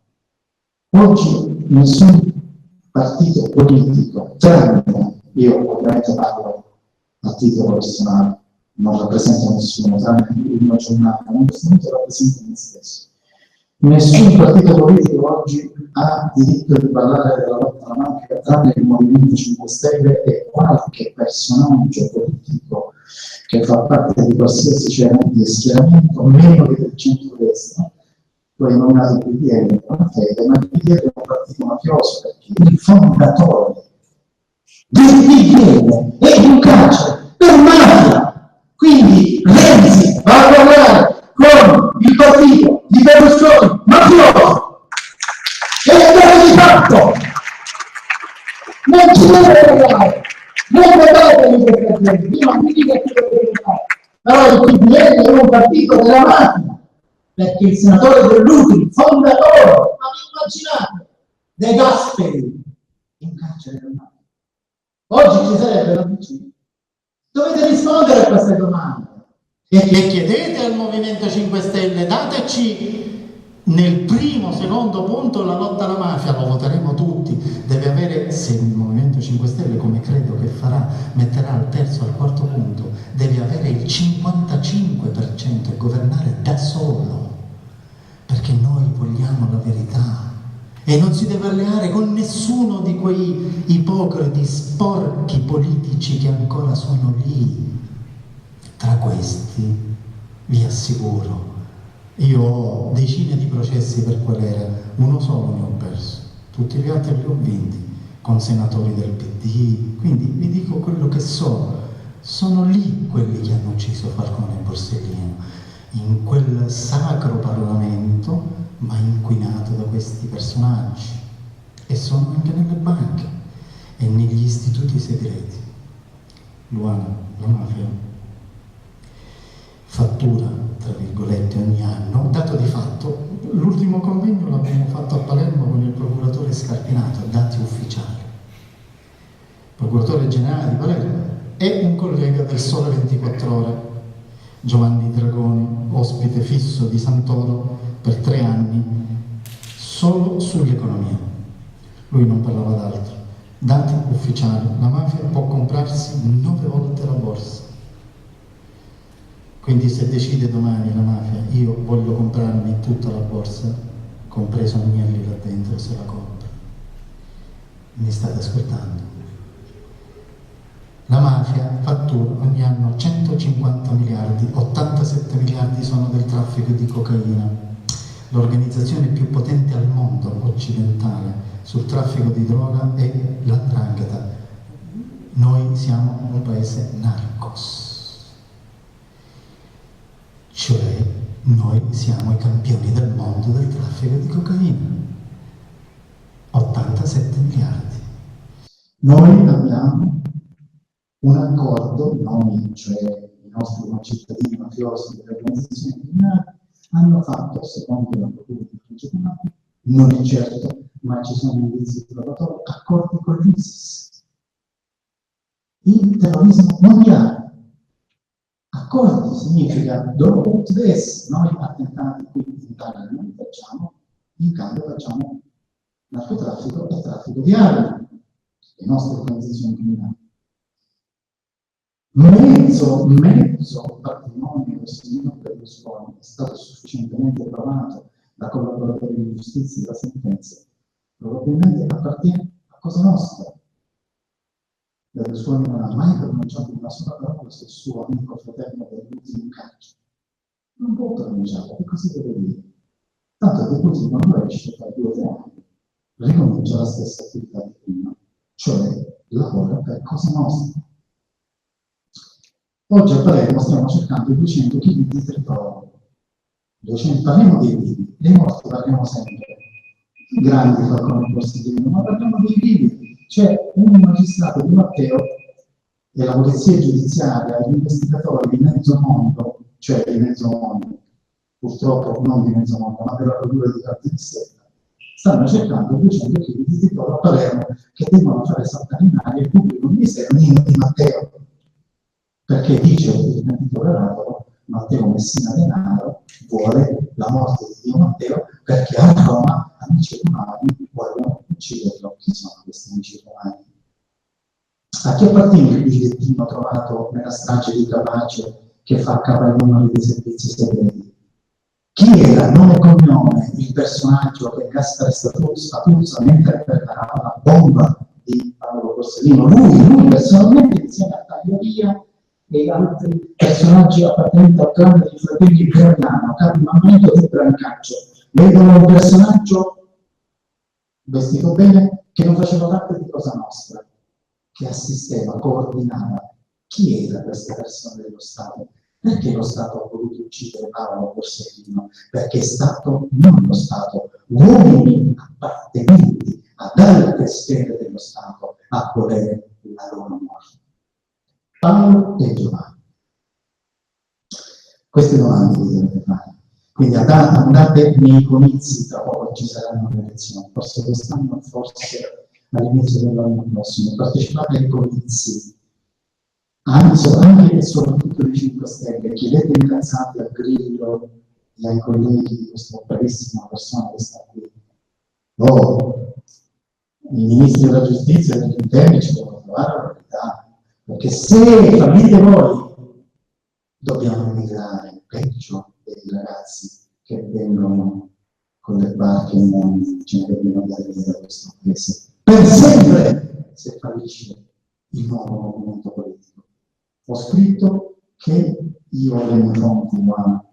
oggi nessun partito politico, tranne, io ovviamente parlo a titolo personale, non rappresento nessuno, tranne il mio giornale, in questo momento rappresento me stesso. Nessun partito politico oggi ha diritto di parlare della lotta alla mafia, tranne il Movimento 5 Stelle e qualche personaggio politico che fa parte di qualsiasi schieramento, meno che del centro-destra. Poi nominato il PDL, ma il PDL è un partito mafioso perché il fondatore del PDL è in carcere per mafia. Quindi Renzi va a parlare con il partito di Berlusconi mafioso e è stato di fatto. Non ci deve parlare, non votate di questa gente, io non mi dico che deve fare, però il PDL è un partito della mafia, perché il senatore Dell'Utri, fondatore, ma vi immaginate, De Gasperi, in carcere per mafia. Oggi ci sarebbe la PC. Dovete rispondere a queste domande.
E che chiedete al Movimento 5 Stelle, dateci nel primo, secondo punto la lotta alla mafia, lo voteremo tutti. Deve avere, se il Movimento 5 Stelle, come credo che farà, metterà al terzo, al quarto punto, deve avere il 55% e governare da solo, perché noi vogliamo la verità. E non si deve alleare con nessuno di quei ipocriti, sporchi politici che ancora sono lì. Tra questi, vi assicuro, io ho decine di processi per querela, uno solo ne ho perso, tutti gli altri li ho vinti, con senatori del PD, quindi vi dico quello che sono lì quelli che hanno ucciso Falcone e Borsellino, in quel sacro Parlamento, ma inquinato da questi personaggi, e sono anche nelle banche e negli istituti segreti. Luana, la mafia fattura, tra virgolette, ogni anno. Dato di fatto, l'ultimo convegno l'abbiamo fatto a Palermo con il procuratore Scarpinato, dati ufficiali. Procuratore generale di Palermo e un collega del Sole 24 Ore, Giovanni Dragoni, ospite fisso di Santoro per 3 anni, solo sull'economia. Lui non parlava d'altro. Dati ufficiali, la mafia può comprarsi 9 volte la borsa. Quindi se decide domani la mafia, io voglio comprarmi tutta la borsa, compreso Agnelli là dentro, se la compra. Mi state ascoltando? La mafia fattura ogni anno 150 miliardi, 87 miliardi sono del traffico di cocaina. L'organizzazione più potente al mondo occidentale sul traffico di droga è la 'ndrangheta. Noi siamo un paese narcos. Cioè, noi siamo i campioni del mondo del traffico di cocaina. 87 miliardi.
Noi abbiamo un accordo, noi, cioè i nostri concittadini mafiosi delle organizzazioni criminali, hanno fatto, secondo la procura di tribunale, non è certo, ma ci sono indizi probatori, accordi con l'ISIS. Il terrorismo mondiale. Accordi significa dopo this, noi attentati qui in Italia non li facciamo, in cambio facciamo narcotraffico e traffico di armi, le nostre organizzazioni criminali. Mezzo patrimonio del signor Berlusconi è stato sufficientemente provato da collaboratori di giustizia e da sentenze, probabilmente appartiene a Cosa Nostra. Berlusconi non ha mai pronunciato una sola parola sul suo amico fratello dell'ultimo carcere. Non può pronunciare, e così deve dire.
tanto che poi quando esce tra 2 o 3 anni ricomincia la stessa attività di prima, cioè lavora per Cosa Nostra. Oggi a Palermo stiamo cercando 200 kg di territorio. 200, parliamo dei vivi, dei morti parliamo sempre. I grandi falconi borsellino, ma parliamo dei vivi. C'è un magistrato di Matteo e la polizia giudiziaria, gli investigatori di mezzo mondo, cioè di mezzo mondo, purtroppo non di mezzo mondo, ma della procura di Caltanissetta, stanno cercando 200 kg di territorio a Palermo che devono fare saltare in aria il pubblico ministero di Matteo. Perché dice il mentitore Radolo, Matteo Messina Denaro vuole la morte di Dio Matteo perché a Roma amici romani vogliono ucciderlo. Chi sono questi amici romani? A chi appartiene il bigliettino trovato nella strage di Capace che fa capannone dei servizi segreti? Chi era, nome e cognome, il personaggio che Gaspare Stafuzza mentre preparava la bomba di Paolo Borsellino? Lui personalmente, insieme a Tagliaria e altri personaggi appartenenti al clan dei fratelli Graviano, capi Mammento e Brancaccio. Vedono un personaggio vestito bene che non faceva parte di Cosa Nostra, che assisteva, coordinava. Chi era questa persona dello Stato? Perché lo Stato ha voluto uccidere Paolo Borsellino? Perché è stato, non lo Stato, uomini appartenenti ad altre sfere dello Stato a volere la loro morte. Paolo e Giovanni. Queste domande vi dovete fare. Quindi andate nei comizi, tra poco ci saranno le elezioni, forse quest'anno, forse all'inizio dell'anno prossimo. Partecipate ai comizi, anche e soprattutto dei 5 Stelle. Chiedete incazzati a Grillo e ai colleghi di questa bravissima persona che sta qui. I ministri della giustizia e degli interni ci devono trovare la verità. Perché se fallite voi, dobbiamo emigrare, peggio dei ragazzi che vengono con le barche in mondo, ce ne dobbiamo andare via da questo paese. Per sempre, se fallisce il nuovo movimento politico. Ho scritto che io ho le mie fonti, ma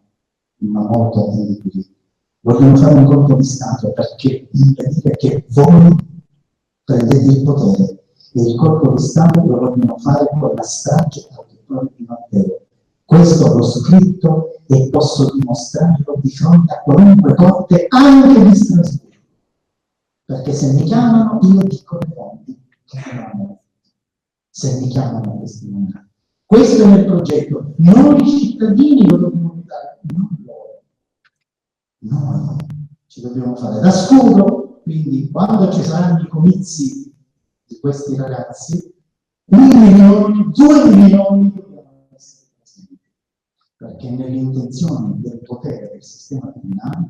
molto attendibili. Vogliono fare un colpo di Stato perché impedire che voi prendete il potere. E il colpo di Stato lo vogliono fare con la strage al territorio di Matteo. Questo l'ho scritto e posso dimostrarlo di fronte a qualunque corte, anche di Strasburgo. Perché se mi chiamano, io dico le fonti che non hanno. Se mi chiamano a testimoniare. Questo è nel progetto. Noi cittadini lo dobbiamo votare, non loro. Noi ci dobbiamo fare da scudo, quindi quando ci saranno i comizi di questi ragazzi, 1 milione, 2 milioni dobbiamo essere presenti, perché nelle intenzioni del potere del sistema criminale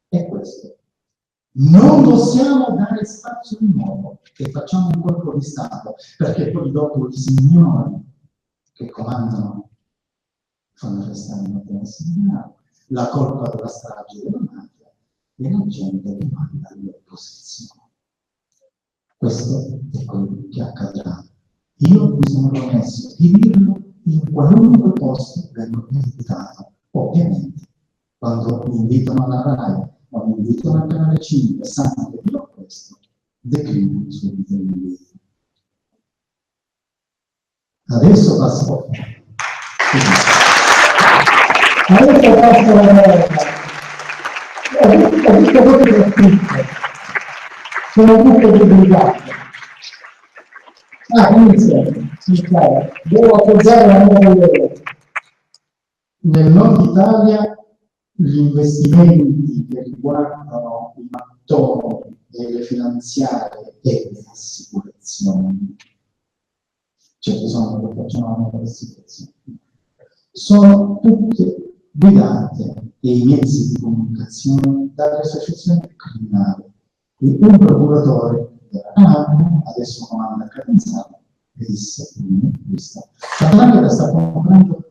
è questo. Non possiamo dare spazio di nuovo e facciamo un colpo di Stato, perché poi dopo i signori che comandano fanno restare la colpa della strage della mafia e la gente rimanda all'opposizione. Questo è quello che accadrà. Io mi sono promesso di dirlo in qualunque posto vengo invitato. Ovviamente, quando mi invitano alla RAI o mi invitano al canale 5, sanno che dirò questo, declino subito l'invito. Adesso passo.
Adesso passo la parola. Ho visto proprio che ho scritto. Sono tutte pubblicate. Iniziamo. Devo appoggiare la mia collega.
Nel nord Italia gli investimenti che riguardano i mattoni e le finanziarie e le assicurazioni, cioè che sono che facciamo le assicurazioni, sono tutte guidate e i mezzi di comunicazione dalle associazioni criminali. Un procuratore della Calabria, adesso comanda a Catanzaro, e disse, la Calabria sta comprando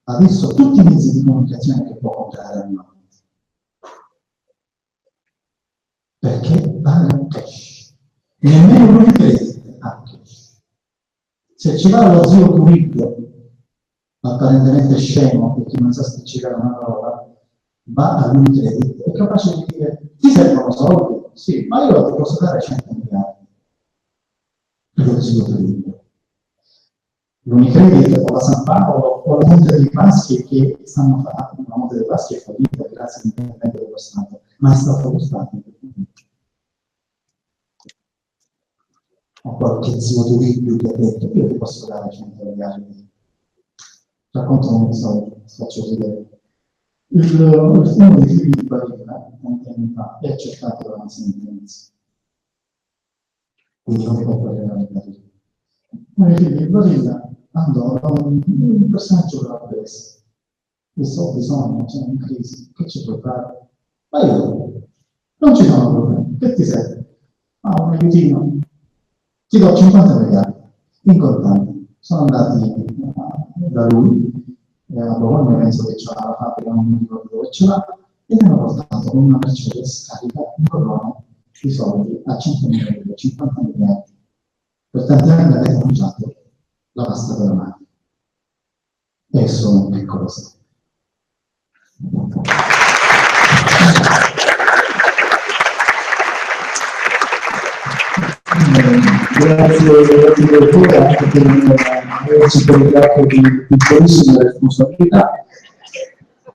adesso tutti i mezzi di comunicazione che può comprare al nord. Perché vale cash. Nemmeno lui crede a cash. Se ci va lo zio Curillo, apparentemente scemo, perché non sa spiccicare una parola, va all'Unicredit, è capace di dire: ti servono soldi? Sì, ma io ti posso dare 100 miliardi. Perché così lo credo. L'Unicredit o la San Paolo o la Monte dei Paschi che stanno facendo, la Monte dei Paschi è fallita grazie all'intervento dello Stato, ma è stato lo Stato. Ho qualche zio Turillo che ha detto: io ti posso dare 100 miliardi. Racconto un episodio, faccio vedere. Il fumo di figli di Barilla, tanti anni fa, è accettato dalla sentenza. Quindi non può parlare la Barilla. Ma i figli di Barilla andò da un personaggio della presa. Disse: ho bisogno, c'è una crisi, che ci puoi fare? Ma io, non ci sono problemi, che ti serve? Un aiutino, ti do 50 miliardi in contanti. Sono andati da lui, a Bologna, penso che c'era la fabbrica, non mi ricordo dove ce l'ha, e mi hanno portato con una Mercedes carica in colonna di soldi a 100 miliardi, 50 miliardi. Per tanti anni avete mangiato la pasta per la mano. E sono un piccolo stato.
Grazie direttore anche per averci caricato di piccolissime responsabilità,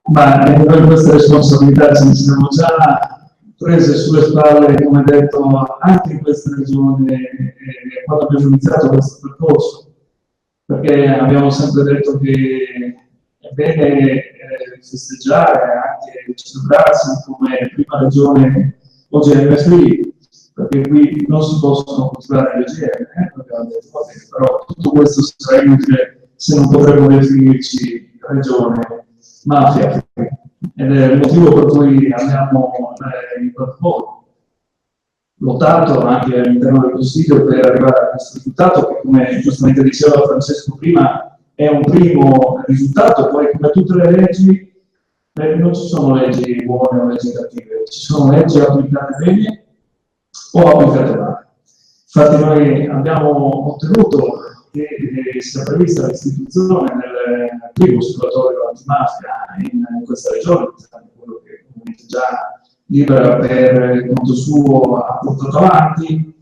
ma noi queste responsabilità ci siamo già prese sulle spalle, come detto, anche in questa regione quando abbiamo iniziato questo percorso, perché abbiamo sempre detto che è bene festeggiare, anche celebrarsi come prima regione OGM free, perché qui non si possono coltivare le OGM, abbiamo detto, va bene, però tutto questo sarà inutile se non potremo definirci regione mafia, ed è il motivo per cui abbiamo in qualche modo lottato anche all'interno del Consiglio per arrivare a questo risultato che, come giustamente diceva Francesco prima, è un primo risultato. Poi, come tutte le leggi, non ci sono leggi buone o leggi cattive, ci sono leggi applicate bene o applicate male. Infatti noi abbiamo ottenuto che sia prevista l'istituzione del primo osservatorio antimafia in questa regione, quello che comunque già Libera per conto suo ha portato avanti,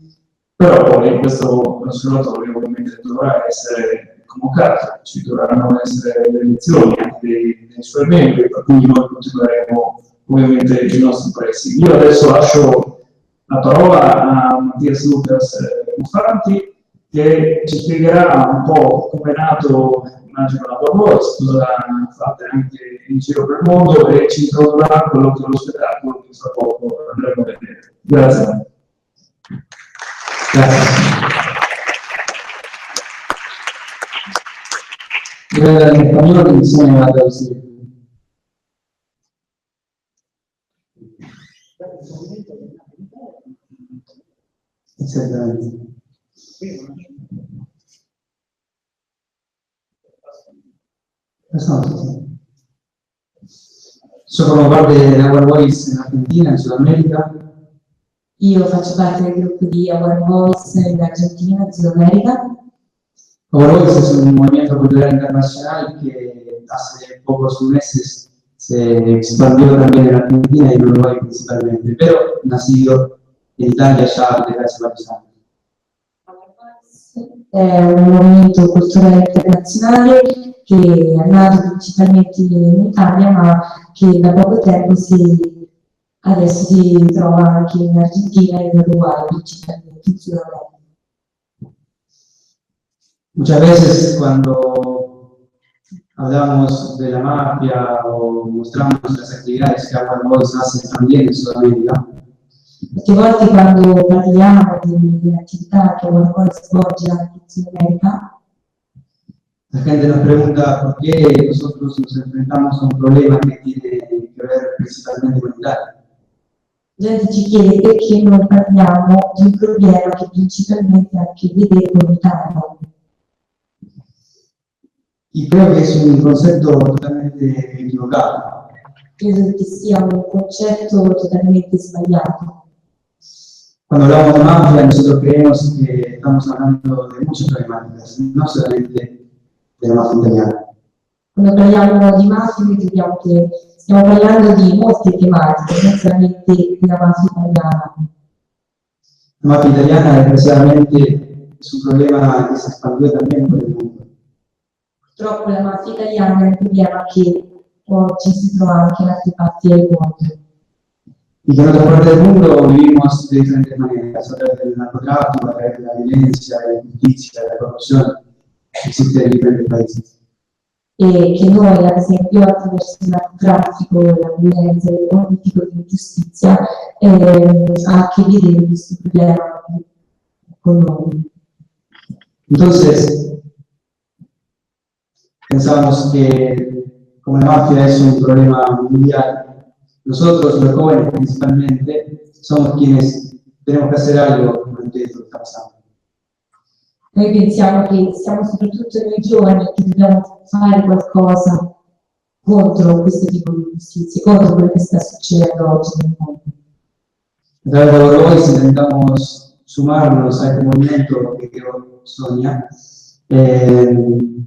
però poi questo osservatorio ovviamente dovrà essere convocato, ci dovranno essere le elezioni anche dei suoi membri, per cui noi continueremo ovviamente i nostri pressi. Io adesso lascio la parola a Mattias Lucas Buffanti, che ci spiegherà un po' come è nato, immagino, la Borboz, cosa fate anche in giro per il mondo, e ci introdurrà quello che è lo spettacolo che fra poco andremo a vedere. Grazie.
Grazie. En español insieme a traducir. Exactamente. Esatto. Sono parte di Our Voice in Argentina, in Sud America.
Io faccio parte del gruppo di Our Voice in Argentina e Sud America.
Our Voice es un movimiento cultural internacional que hace pocos meses se expandió también en Argentina y en Uruguay principalmente, pero nacido en Italia ya desde hace varios años.
È un movimento culturale internazionale che è nato principalmente in Italia, ma che da poco tempo adesso si trova anche in Argentina e in Uruguay, principalmente in Sud America.
Muchas veces cuando hablamos de la mafia o mostramos las actividades que Our Voice hace también en Sudamérica,
Molte volte quando parliamo delle attività che Our Voice svolge anche in Sud America,
la gente nos pregunta por qué nosotros nos enfrentamos a un problema que tiene que ver principalmente con Italia.
la gente ci chiede perché noi parliamo di un problema che principalmente ha a che vedere con l'Italia.
Y creo que es un concepto totalmente equivocado.
Credo che sia un concetto totalmente sbagliato.
Cuando hablamos de mafia, nosotros creemos que estamos hablando de muchas problemáticas, no solamente de la mafia italiana.
Quando parliamo di mafia, noi crediamo che Stiamo parlando di molte tematiche, non solamente della mafia italiana.
La mafia italiana è precisamente sul problema che si espande también por el mundo.
Purtroppo la mafia italiana è un problema che oggi si trova anche in altre parti del mondo.
Y que en otras partes del mundo vivimos de diferentes maneras, a través del narcotráfico, a través de la violencia, de la injusticia, de la corrupción, que existe en diferentes países.
E che noi, ad esempio, attraverso il narcotraffico, la violenza e ogni tipo di ingiustizia, ha a che vedere con questo problema con noi.
Entonces, pensábamos que como la mafia es un problema mundial, nosotros, los jóvenes principalmente, somos quienes tenemos que hacer algo ante esto que está pasando.
Noi pensiamo che siamo soprattutto noi giovani che dobbiamo fare qualcosa contro questo tipo di ingiustizie, contro quello che sta succedendo oggi nel mondo.
A través de Borgois intentamos sumarnos a este movimiento que creó Sonia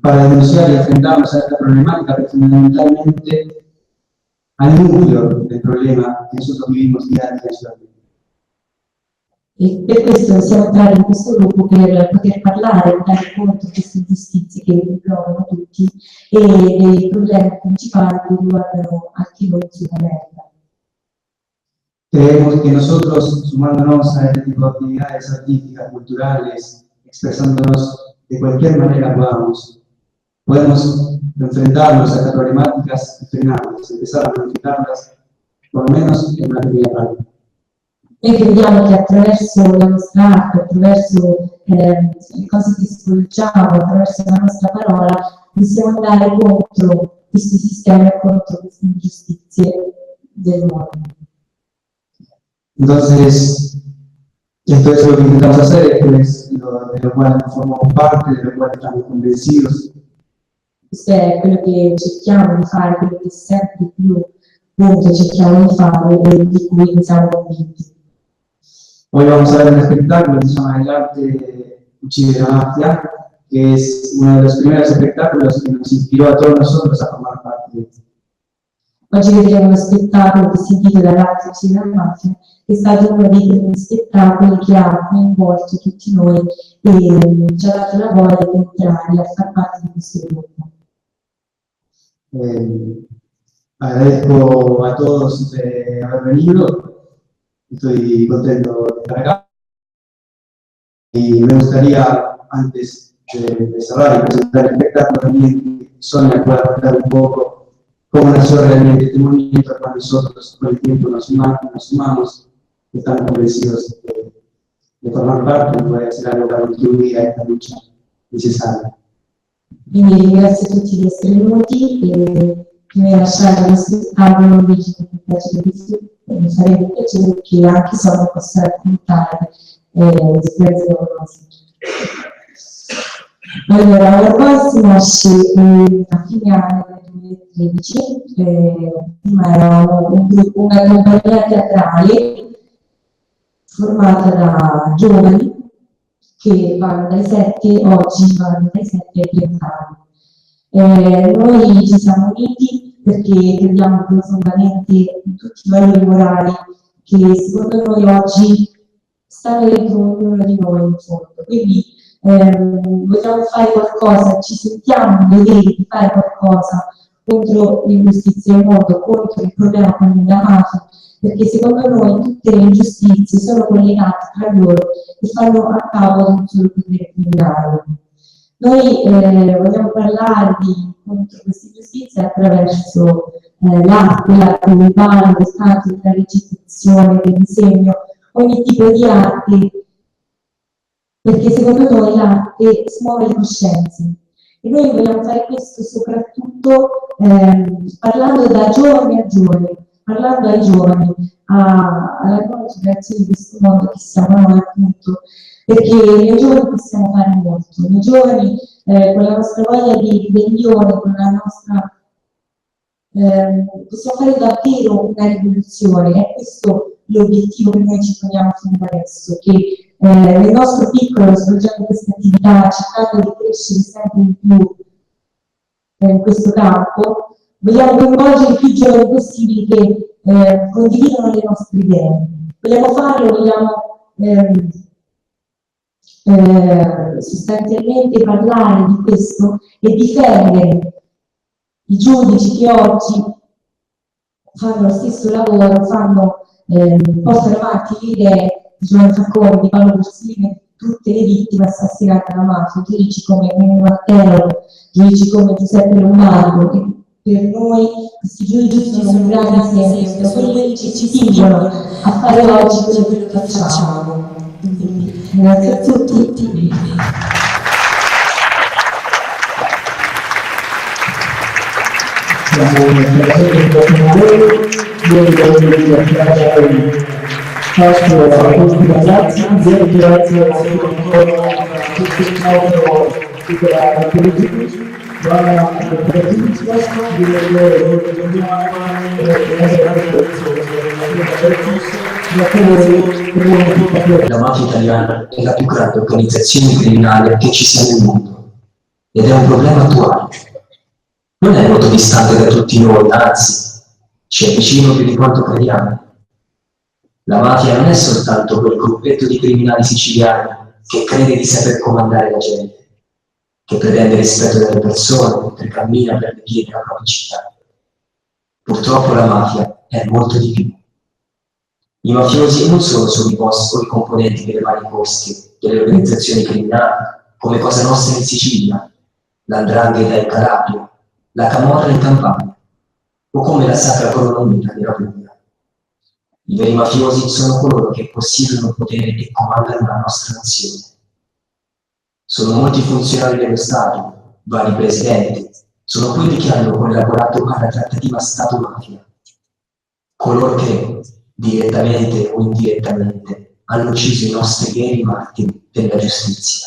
para denunciar y enfrentarnos a esta problemática, pero fundamentalmente al núcleo del problema que nosotros vivimos día a día en Sudamérica.
E per questo siamo entrati in questo gruppo per poter parlare, dare conto di queste ingiustizie che riprovano tutti e dei problemi principali che riguardano anche noi in Sud America.
Creemos que nosotros, sumándonos a este tipo de actividades artísticas, culturales, expresándonos de cualquier manera podemos enfrentarnos a estas problemáticas y frenarlas, empezar a modificarlas, por lo menos en una primera parte.
Noi crediamo che attraverso la nostra arte, attraverso le cose che svolgiamo, attraverso la nostra parola, possiamo andare contro questi sistemi e contro queste ingiustizie del mondo.
Entonces, esto es lo que intentamos hacer, esto es de lo cual formamos parte, de lo cual estamos convencidos.
Questo è quello che cerchiamo di fare, quello che sempre più appunto cerchiamo di fare e di cui ne siamo convinti.
Hoy vamos a ver un espectáculo que se llama El Arte Cuchillo de la Mafia, que es uno de los primeros espectáculos que nos inspiró a todos nosotros a formar parte de esto.
Oggi vedremo uno spettacolo che si intitola L'Arte Cucina della Mafia, che è stato uno dei primi spettacoli che ha coinvolto tutti noi e ci ha dato la voglia di entrare a far parte di questo gruppo.
Agradezco a todos haber venido. Estoy contento de estar acá y me gustaría, antes de cerrar y presentar el espectáculo, también que Sonia pueda contar un poco cómo nació realmente este movimiento, cuando nosotros con el tiempo nos sumamos, estamos convencidos de formar parte y poder hacer algo para contribuir a esta lucha necesaria.
Quindi ringrazio tutti di essere venuti e prima di lasciare lo spettacolo invece che mi piace di più. Mi farebbe piacere che anche Sonia possa raccontare l'esperienza di Borgois. Allora, Borgois nasce a fine anno del 2013, prima era una compagnia teatrale formata da giovani che vanno oggi vanno dai 7 ai 30 anni. Noi ci siamo uniti perché crediamo profondamente in tutti i valori morali che secondo noi oggi stanno dentro ognuno di noi in fondo. Quindi vogliamo fare qualcosa, ci sentiamo in dovere di fare qualcosa contro l'ingiustizia del mondo, contro il problema con la mafia, perché secondo noi tutte le ingiustizie sono collegate tra loro e fanno a capo di un solo potere criminale. Noi vogliamo parlarvi contro questa ingiustizia attraverso l'arte urbana, del canto, della recitazione, del disegno, ogni tipo di arte, perché secondo noi l'arte smuove le coscienze. E noi vogliamo fare questo soprattutto parlando da giovani a giovani, parlando ai giovani, alla nuova generazione di questo mondo che siamo noi appunto, perché noi giovani possiamo fare molto, noi giovani con la nostra voglia di ribellione, con la nostra possiamo fare davvero una rivoluzione. È questo l'obiettivo che noi ci poniamo fin da adesso, che nel nostro piccolo, svolgendo queste attività, cercando di crescere sempre di più in questo campo, Vogliamo coinvolgere più giovani possibili che condividono le nostre idee. Vogliamo farlo, vogliamo sostanzialmente parlare di questo e difendere i giudici che oggi fanno lo stesso lavoro, portano avanti le idee di Giovanni Falcone, di Paolo Borsellino, di tutte le vittime assassinate dalla mafia, giudici come Ennio Matteo, giudici come Giuseppe Lombardo, che per noi questi giudici sono un grande esempio, sono quelli che ci spingono a fare oggi quello che facciamo. Grazie a tutti.
Siamo io voglio ringraziare a questi ragazzi, grazie a tutti i televisivi,
La mafia italiana è la più grande organizzazione criminale che ci sia nel mondo ed è un problema attuale. Non è molto distante da tutti noi, anzi, ci è vicino più di quanto crediamo. La mafia non è soltanto quel gruppetto di criminali siciliani che crede di saper comandare la gente, che pretende rispetto delle persone mentre cammina per le vie della propria città. Purtroppo la mafia è molto di più. I mafiosi non solo sono i boss o i componenti delle varie cosche, delle organizzazioni criminali, come Cosa Nostra in Sicilia, la 'Ndrangheta in Calabria, la Camorra in Campania, o come la Sacra Corona Unita della Puglia. I veri mafiosi sono coloro che possiedono il potere e comandano la nostra nazione. Sono molti funzionari dello Stato, vari presidenti, sono quelli che hanno collaborato alla trattativa Stato-mafia, coloro che, direttamente o indirettamente, hanno ucciso i nostri veri martiri della giustizia.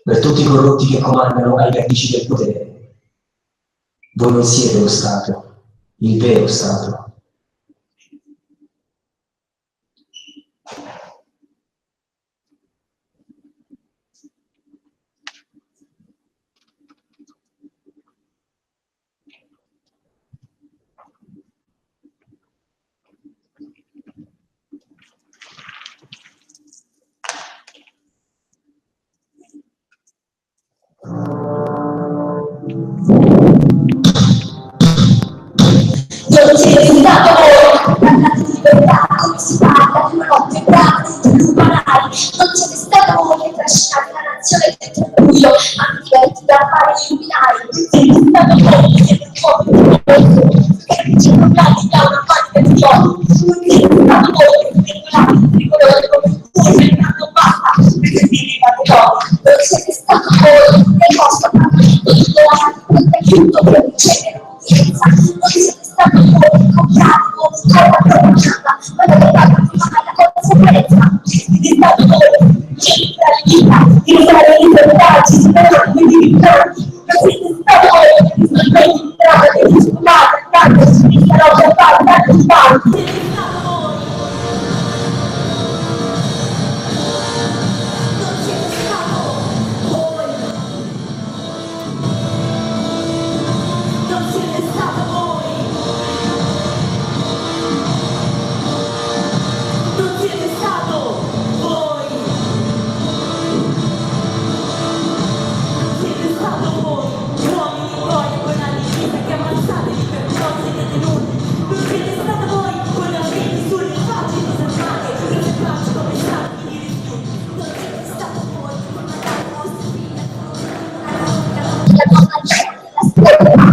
Per tutti i corrotti che comandano ai vertici del potere, voi non siete lo Stato, il vero Stato.
Non siete stato voi, parlate di libertà, come si parla di una notte brava dentro i lupanari. Non siete stato voi che trascinate la nazione dentro il buio, antiverti da fare illuminari. Non siete stato voi che siete fuochi che ci portate da una parte di odio. Non siete stato voi che spengolate il tricolore come un cuore cercando basta, perché vi rivate no. Non siete stato voi che il vostro parlamento di dolore chiuso per ricevere l'udienza. Non siete stato voi che copiate con la propaganda, ma non avete mai la conseguenza. Siete stato voi che la vita di usare i libertati, sperando di libertati. Non siete stato voi che risolvete il dramma degli sfumati, tanto si sarà già fatto tanto spazio. Siete stato voi. Non siete stato voi. Non siete stato voi. Non siete stato voi. Non siete stato voi. Uomini buoni con la difesa che ammazzate di percosse e detenuti. Non siete stato voi con la mente sulle facce disagiate, che si faccia come santi di rifiuti. Non siete stato voi con la vostra figlia.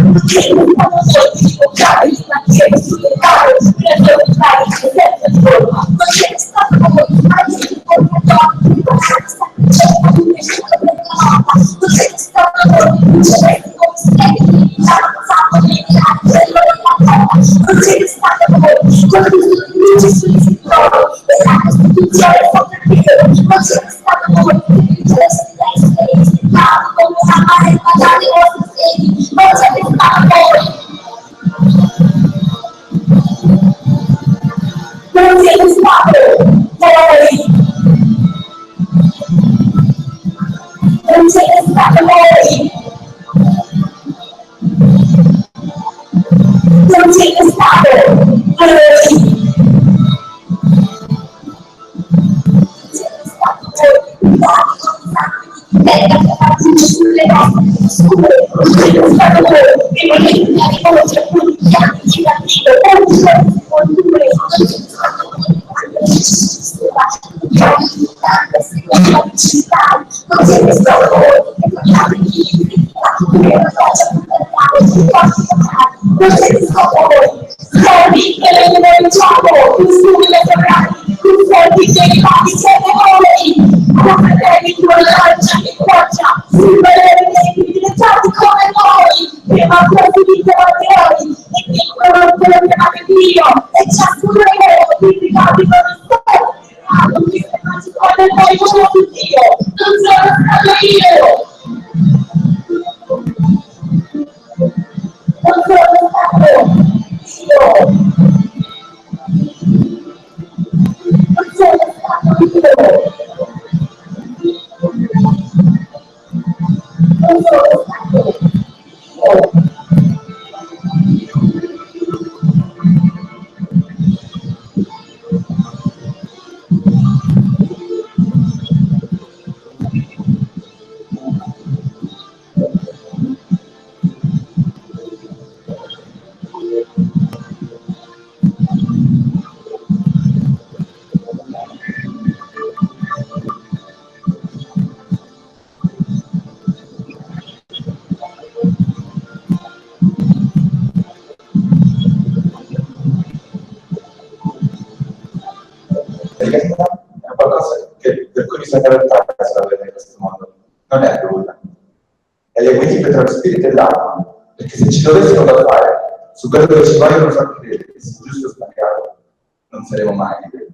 Non siete stato voi di giocare di mantiere sulle cave, per evitare il deserto di loro. Non siete stato voi a dire il portatore di passare sta cerca di nessuno per la nota. Non siete stato voi di ricevere come schemi di avanzato nei milagri del loro racconto. Non siete stato voi con luce sugli scrittori della Costituzione fondativa. Non siete stato voi che richieste da esperienze come una mare baciate i vostri sedi. Non siete stato voi. Non siete stato voi. Non siete stato voi. non siete stato sulle nostre scure, siete stato voi che non è una riconoscere più gli anni di cattivo, non siete stato voi che non siete stato voi soldi che le denunciamo, costumi le ferrari, conforti derivati siete voi, fratelli di una lancia che quaggia, sul valore dei privilegiati come noi, prima preferite materiali, e dicono che lo chiamate Dio, e ciascuno di loro criticati con il solo, non mi sembra come voi volete Dio, non sono stato io! Non sono stato io! Non sono stato io! Non sono stato io!
È qualcosa per cui bisogna trattare la vita in questo modo. Non è nulla. È l'equilibrio tra lo spirito e l'anima. Perché se ci dovessimo da fare su quello che ci vogliono far credere, che sia giusto o sbagliato, non saremo mai liberi.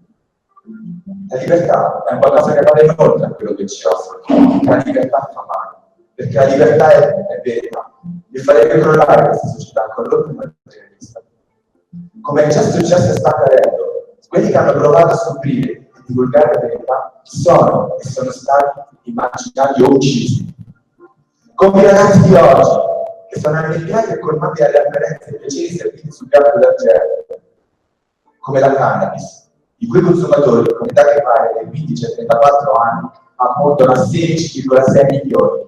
La libertà è un qualcosa che vale oltre a quello che ci offre. La libertà fa male. Perché la libertà è verità. E farebbe crollare questa società corrotta e materialista. Come è già successo e sta accadendo, quelli che hanno provato a scoprire e divulgare la verità sono e sono stati immaginati o uccisi. Come i ragazzi di oggi, che sono annebbiati e colmati dalle apparenze e piaceri serviti sul piatto d'argento, come la cannabis, i cui consumatori, con età che pare dai 15 ai 34 anni, ammontano a 16,6 milioni.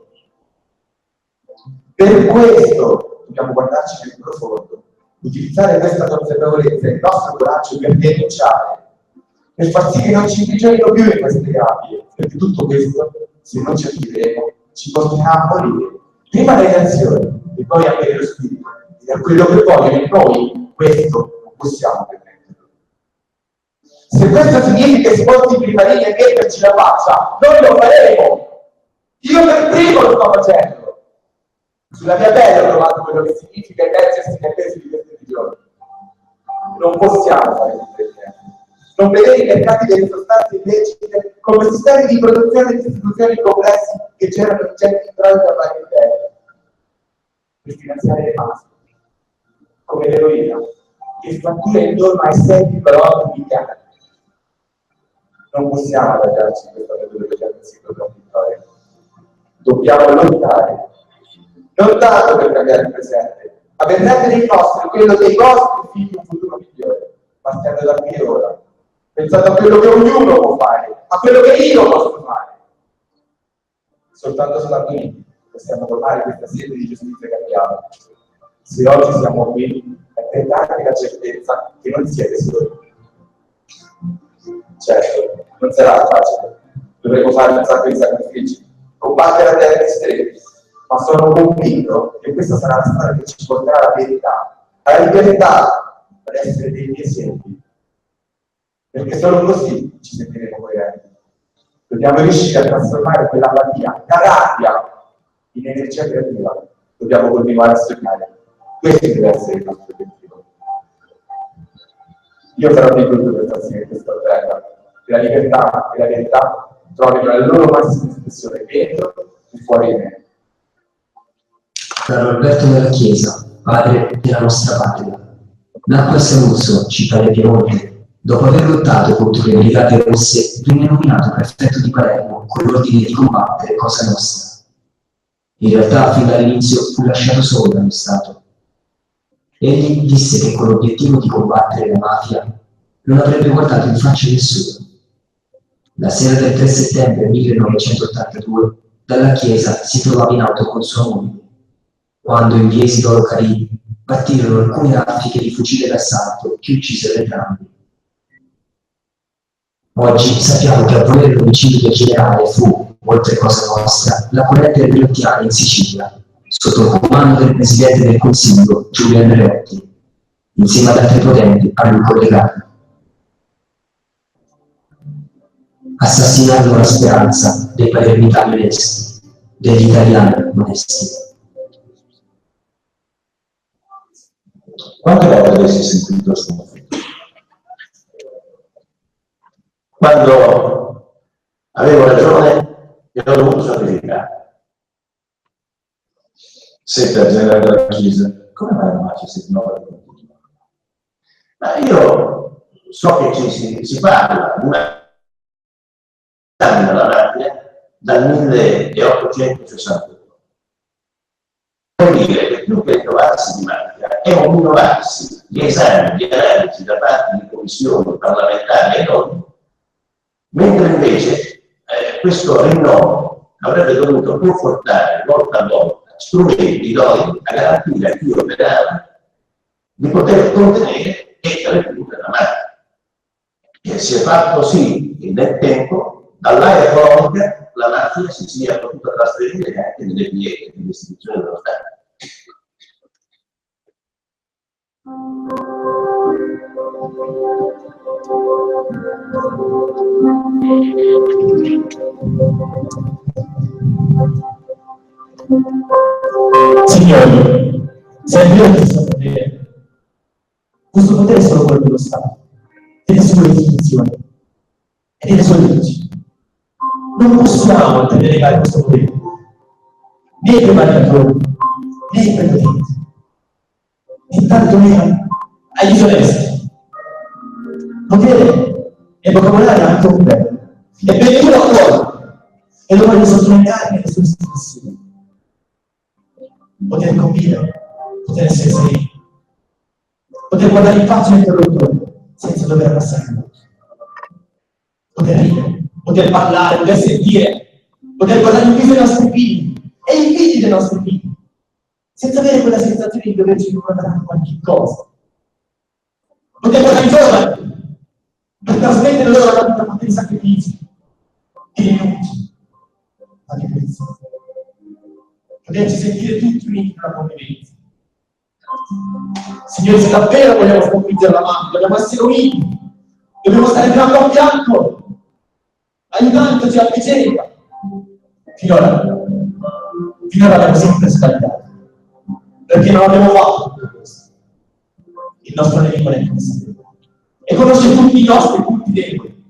Per questo dobbiamo guardarci nel profondo, utilizzare questa consapevolezza e il nostro coraggio per denunciare, per far sì che non ci imprigionino più in queste gabbie, perché tutto questo, se non ci attiveremo, ci porterà a morire, prima dalle azioni e poi anche dello spirito, e a quello che vogliono e noi questo non possiamo permetterlo. Se questo significa esporti prima di metterci la faccia, noi lo faremo! Io per primo lo sto facendo! Sulla mia pelle ho trovato quello che significa immergersi nel peso di questi giorni. Non possiamo fare tutto il tempo. Non vedere i mercati delle sostanze illecite come sistemi di produzione di istituzioni complessi che generano ingenti introiti a varie livelli per finanziare le masse, come l'eroina, che fattura intorno ai 6,8 miliardi. Non possiamo adagiarci in questa metodologia psicodromittoria. Dobbiamo lottare. Non tanto per cambiare il presente, ma per rendere il nostro, quello dei vostri figli, un futuro migliore, partendo da qui e ora, pensando a quello che ognuno può fare, a quello che io posso fare. Soltanto stando uniti possiamo trovare questa sede di giustizia che abbiamo. Se oggi siamo qui, è per darvi la certezza che non siete soli. Certo, non sarà facile, dovremo fare un sacco di sacrifici, combattere a terra stretti, ma sono convinto che questa sarà la strada che ci porterà alla verità, alla libertà, ad essere degli esempi. Perché solo così ci sentiremo coerenti. Dobbiamo riuscire a trasformare quella apatia, la rabbia, in energia creativa. Dobbiamo continuare a sognare. Questo deve essere il nostro obiettivo. Io sarò di tutto per far sì che questa terra, che la libertà e la verità trovino la loro massima espressione dentro e fuori di me.
Carlo Alberto della Chiesa, padre della nostra patria. Nacque a Saluzzo, città del Piemonte. Dopo aver lottato contro le brigate rosse, venne nominato prefetto di Palermo con l'ordine di combattere Cosa Nostra. In realtà, fin dall'inizio fu lasciato solo dallo Stato. Egli disse che con l'obiettivo di combattere la mafia non avrebbe guardato in faccia nessuno. La sera del 3 settembre 1982 dalla chiesa si trovava in auto con sua moglie, quando in via Isidoro Carini partirono alcune raffiche di fucile d'assalto che uccisero entrambi. Oggi sappiamo che a volere l'omicidio del generale fu, oltre Cosa Nostra, la corrente dei Pelottiani in Sicilia, sotto il comando del Presidente del Consiglio Giulio Andreotti, insieme ad altri potenti a lui collegati. Assassinarono la speranza dei palermitani onesti, degli italiani onesti.
Quante volte lei si è sentito sconfitto?
Quando avevo ragione e ho dovuto sacrificare.
Senta, generale della Chiesa, come mai la mafia si rinnova?
Ma io so che si parla una della mafia dal 1861. Vuol dire che più che trovarsi di mafia è un rinnovarsi gli esami di analisi da parte di commissioni parlamentari e non, mentre invece questo rinnovo avrebbe dovuto confortare volta a volta strumenti idonei a garantire a chi operava di poter contenere e reprimere la mafia. E si è fatto sì che nel tempo, dall'area economica, la mafia si sia potuta trasferire anche nelle vie delle istituzioni dello Stato.
Signori, serve questo potere. Questo potere è solo quello dello Stato, delle sue istituzioni e delle sue leggi. Non possiamo delegare questo potere né ai prevaricatori, né ai prepotenti, né tantomeno agli disonesti. Potere e vocabolario è anche un bello. E benvenuto a cuore, e lo voglio sottolineare nelle sue espressioni. Poter convivere, poter essere sereni, poter guardare in faccia l'interlocutore senza dover abbassare il volto, poter ridere, poter parlare, poter sentire, poter guardare in viso dei nostri figli e i figli dei nostri figli, senza avere quella sensazione di doverci ricordare qualche cosa, poter guardare i giovani per trasmettere loro la vita con dei sacrifici, di rinunci, ma di pensiero. Poterci sentire tutti uniti in una convivenza. Signori, se davvero vogliamo sconfiggere la mafia, dobbiamo essere uniti, dobbiamo stare fianco a fianco, aiutandoci a vicenda. Finora abbiamo sempre sbagliato, perché non abbiamo fatto questo. Il nostro nemico è consapevole e conosce tutti i nostri punti deboli,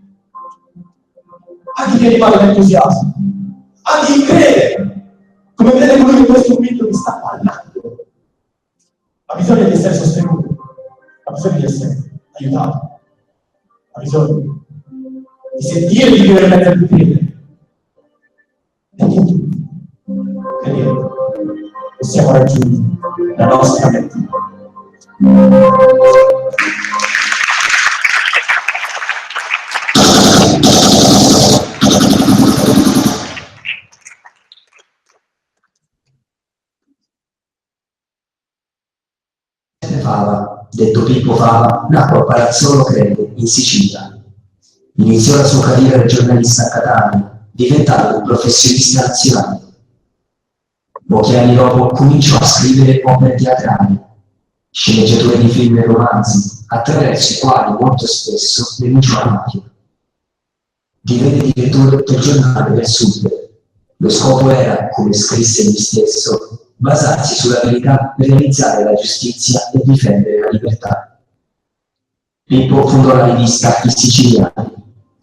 anche chi è animato dall'entusiasmo, anche chi crede. Come vedete voi in questo momento vi sta parlando. Ha bisogno di essere sostenuto, ha bisogno di essere aiutato, ha bisogno di sentire di vivere mezzo di fede. E tutti, credete, possiamo raggiungere la nostra meta.
Fava, detto Pippo Fava, nacque a Palazzolo Crede, in Sicilia. Iniziò la sua carriera da giornalista a Catania, diventando un professionista nazionale. Pochi anni dopo cominciò a scrivere opere teatrali, sceneggiature di film e romanzi, attraverso i quali molto spesso denunciò la mafia. Divenne direttore del giornale del Sud. Lo scopo era, come scrisse egli stesso, basarsi sulla verità per realizzare la giustizia e difendere la libertà. Pippo fondò la rivista I Siciliani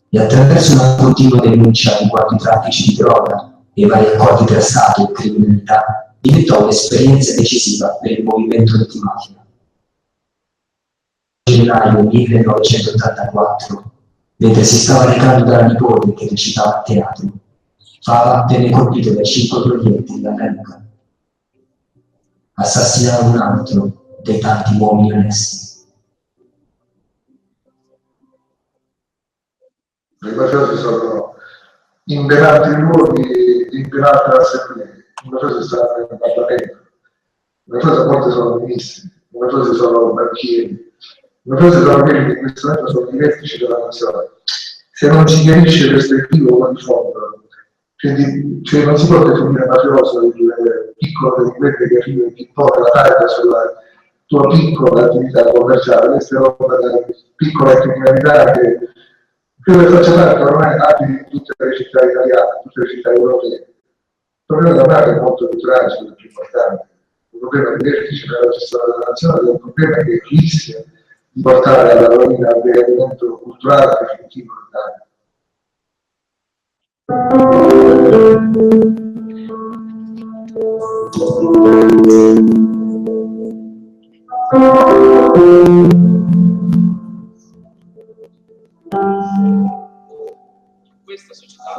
e attraverso una continua denuncia riguardo i traffici di droga e i vari accordi tra Stato e criminalità diventò un'esperienza decisiva per il movimento antimafia. In gennaio 1984, mentre si stava recando dalla nipote che recitava a teatro, Fava venne colpito da 5 proiettili alla nuca. Assassinarono un altro, dei tanti uomini onesti.
I mafiosi sono imbenati luoghi, imbenate assemblee, i mafiosi stanno nel Parlamento, i mafiosi a volte sono ministri, i mafiosi sono banchieri, i mafiosi sono quelli che in questo momento sono i vertici della nazione. Se non si chiarisce questo equivoco di fondo, cioè non si può definire mafioso il piccolo delinquente che arriva in pittore la taglia sulla tua piccola attività commerciale, questa è roba della piccola criminalità che credo che faccia parte ormai abiti in tutte le città italiane, tutte le città europee. Il problema da parte è molto più tragico e più importante. Il problema di vertice della gestione della nazione è un problema che rischia di portare alla rovina dell'elemento culturale definitivo d'Italia.
Questa società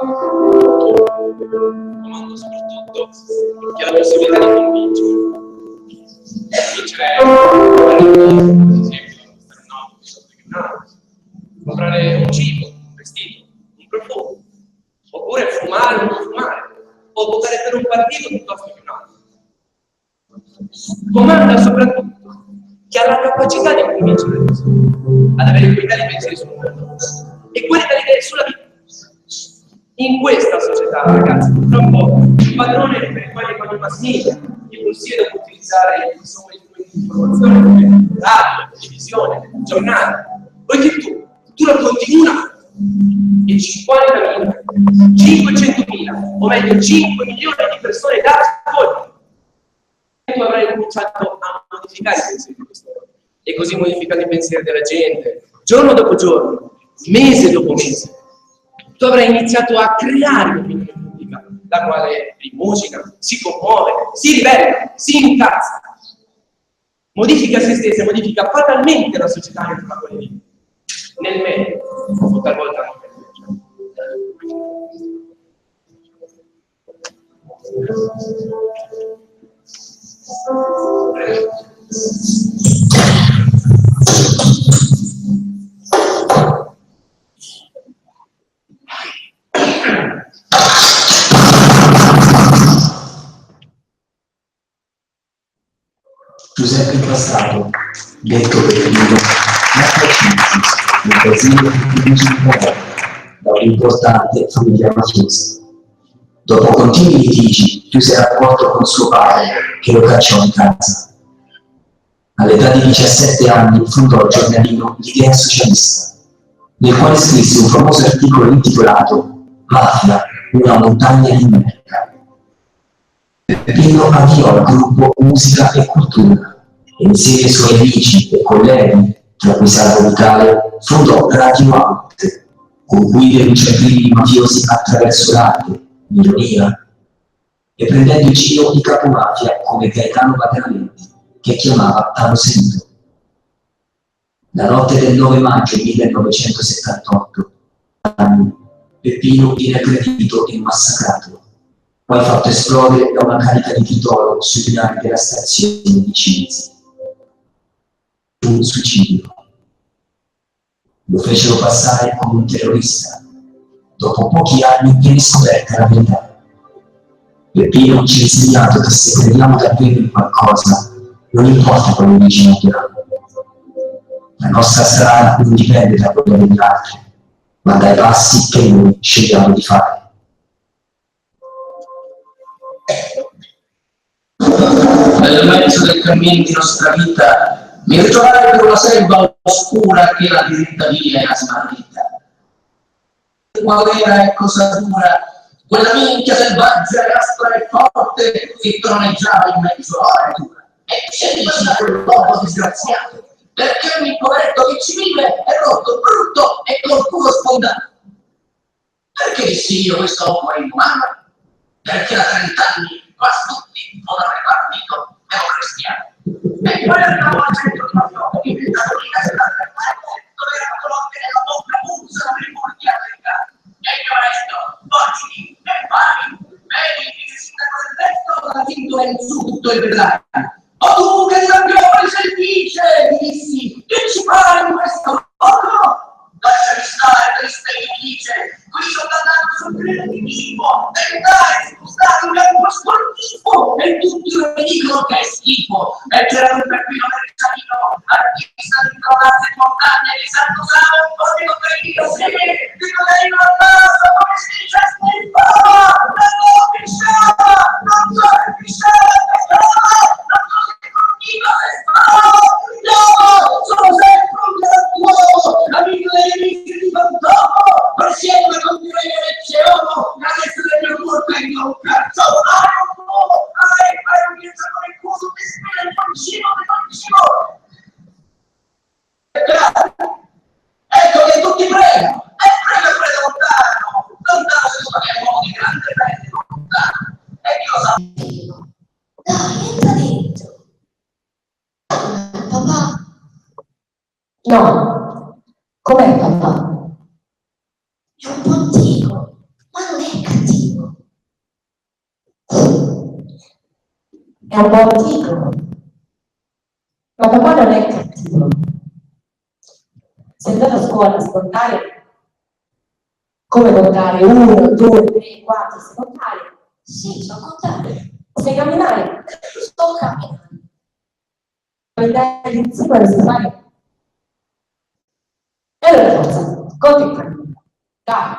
comando soprattutto chi ha la possibilità di convincere per esempio comprare un cibo, un vestito, un profumo, oppure fumare o non fumare, o votare per un partito piuttosto che un altro. Comanda soprattutto chi ha la capacità di convincere le persone ad avere qualità di pensieri sul mondo e qualità di idee sulla vita. In questa società, ragazzi, purtroppo il padrone per il quale fanno i mass media, che possiede utilizzare insomma i strumenti di informazione come radio, televisione, giornale, poiché tu racconti una e 50.000, 500.000, o meglio 5 milioni di persone da ascoltare. Tu avrai cominciato a modificare i pensieri di questo mondo e così modificando i pensieri della gente, giorno dopo giorno, mese dopo mese. Tu avrai iniziato a creare un'opinione pubblica, la quale rimugina, si commuove, si ribella, si incazza, modifica se stessa, modifica fatalmente la società dentro la quale vive, nel meglio, o talvolta non per
Giuseppe Impastato, detto Petrino, nasce a Cinzis, nel paesino di Vigili da un'importante famiglia mafiosa. Dopo continui litigi, chiuse rapporto con suo padre, che lo cacciò in casa. All'età di 17 anni fondò il giornalino L'Idea Socialista, nel quale scrisse un famoso articolo intitolato Mafia, una montagna di merda. Peppino avviò il gruppo Musica e Cultura e insieme ai suoi amici e colleghi, tra cui Salvo Vitale, fondò Radio Out, con cui denuncia i crimini mafiosi attraverso l'arte, l'ironia, e prendendo in giro i capomafia come Gaetano Badalamenti, che chiamava Tano Sento. La notte del 9 maggio 1978, Peppino viene aggredito e massacrato, poi fatto esplodere da una carica di titolo sui binari della stazione di Cinzia. Un suicidio. Lo fecero passare come un terrorista. Dopo pochi anni viene scoperta la verità. Peppino ci ha insegnato che se crediamo davvero in qualcosa, non importa quale origine abbiamo. La nostra strada non dipende da quella degli altri, ma dai passi che noi scegliamo di fare.
Nel mezzo del cammino di nostra vita mi ritrovai per una selva oscura che la diritta via era smarrita. Qual era e cosa dura quella minchia selvaggia, aspra e forte che troneggiava in mezzo alla natura. E c'è dici quell'uomo disgraziato, perché ogni poveretto che ci vive è rotto, brutto e col culo sfondato. Perché dissi io questo uomo è inumano? Perché da 30 anni quasi tutti non avrebbero partito democristiano. E poi arrivavo al centro di mafiosi, la colina della dove erano colotte nella bocca puzza la primordia americana. E il resto, oggi, e pari, vedi che si sindaco del resto la cintura in su tutto il vedrai. O tu che sei campione fuori Selvice, dissi, che ci fai in questo luogo? Lasciami stare, triste infelice, qui sono andato sul treno di Vivo, e dai, scusate, un lampo sportivo, e tutti lo dicono che è schifo, e c'era un perfino mercianino, artista di cronasse e montagne, di Santo Sano, un po' di coperino, sì, di coperino al naso, come si dice a schifo, non so pisciava, non so se pisciava, non so se continua se fa, no, sono sempre un galantuomo, amico dei amici di Fantomo, presiedere con direi elezione, adesso del mio cuore tengo un cazzo, un viaggiatore in culo, mi spera il pancino, ecco che tutti pregano, e prega lontano, se so che è un uomo di grande fede, lontano, e chi lo sa?
Dai, entra dentro. Papà?
No, com'è papà?
È un po' antico, ma non è cattivo.
È un po' antico, ma papà non è cattivo. Sei andato a scuola a contare? Come contare? 1, 2, 3, 4, sai contare?
Sì, so contare.
Sai camminare?
Sto camminando.
Puoi andare insieme a fare? E allora forza, conti in cammino. Dai.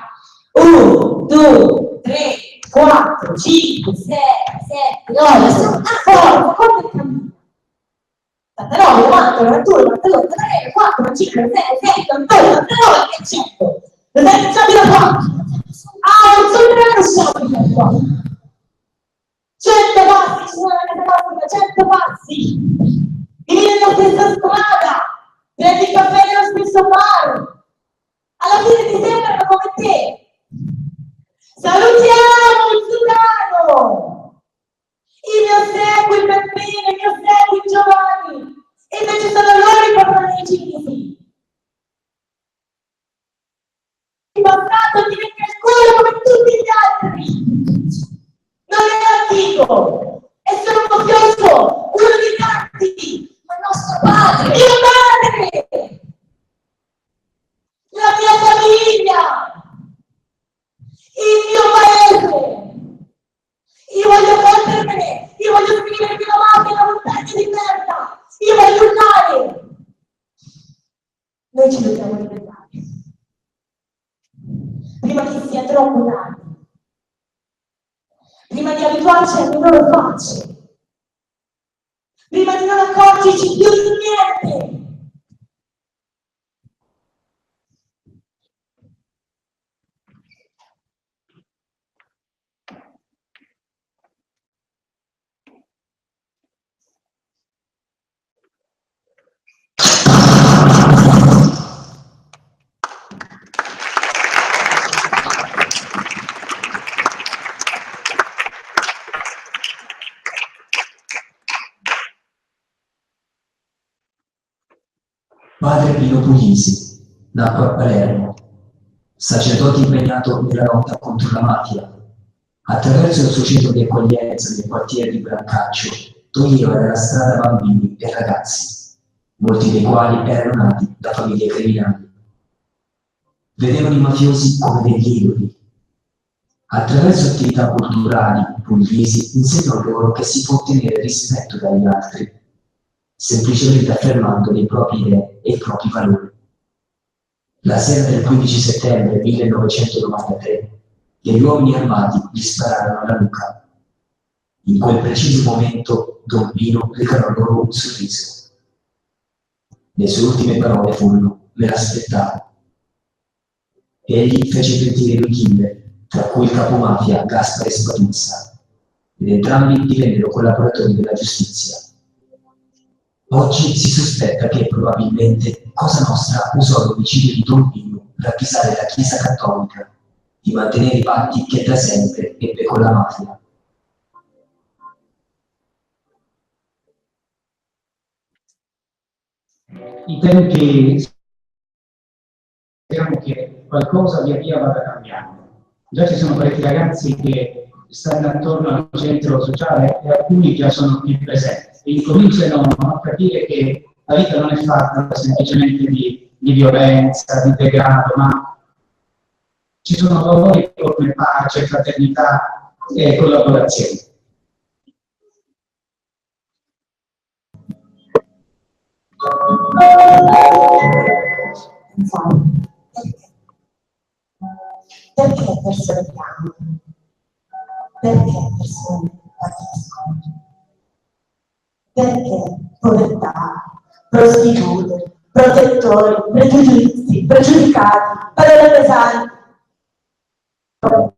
1, 2, 3, 4, 5, 6, 7, 8, forza, conti in cammino. 89, 90, 91, 92, 93, 4, 5, 6, 7, 8, 9, 100. Non sei sabile qua? Non sono neanche sabile qua. 100 passi, ci sono una casa bassa, 100 passi. Vieni nella stessa strada, prendi il caffè nello stesso bar. Alla fine ti sembrano come te. Salutiamo il Sudano! Il mio segui il Peppino, il mio segui il Giovanni. E invece sono loro i padroni cinesi. Il passato ti mette il culo come tutti gli altri. Non è antico, è solo un mafioso, uno dei tanti.
Ma nostro padre!
Mio padre! La mia famiglia! Il mio paese! Io voglio fondermene! Io voglio scrivere che la mafia è una montagna di merda! Io voglio urlare! Noi ci dobbiamo ribellare. Prima che sia troppo tardi. Prima di abituarci alle loro facce. Prima di non accorgerci più di niente.
Padre Pino Puglisi, nacque a Palermo, sacerdote impegnato nella lotta contro la mafia. Attraverso il suo centro di accoglienza nel quartiere di Brancaccio, toglieva dalla strada bambini e ragazzi, molti dei quali erano nati da famiglie criminali. Vedevano i mafiosi come degli idoli. Attraverso attività culturali, Puglisi insegnò loro che si può ottenere rispetto dagli altri, semplicemente affermando le proprie idee e i propri valori. La sera del 15 settembre 1993, gli uomini armati gli spararono alla nuca. In quel preciso momento Don Pino regalò loro un sorriso. Le sue ultime parole furono: "Me l'aspettavo". Egli fece pentire due killer, tra cui il capomafia Gaspare Spaduzza, ed entrambi divennero collaboratori della giustizia. Oggi si sospetta che probabilmente Cosa Nostra usò l'omicidio di Don Pino per avvisare la Chiesa Cattolica di mantenere i patti che da sempre ebbe con la mafia.
I tempi speriamo che qualcosa via via vada cambiando. Già ci sono parecchi ragazzi che stanno attorno al centro sociale e alcuni già sono qui presenti. incominciano a capire che la vita non è fatta semplicemente di violenza, di degrado, ma ci sono valori come pace, fraternità e collaborazione.
Perché persone bianche? Perché persone patiscono? Perché povertà, prostitute, protettori, pregiudizi, pregiudicati, parole pesanti,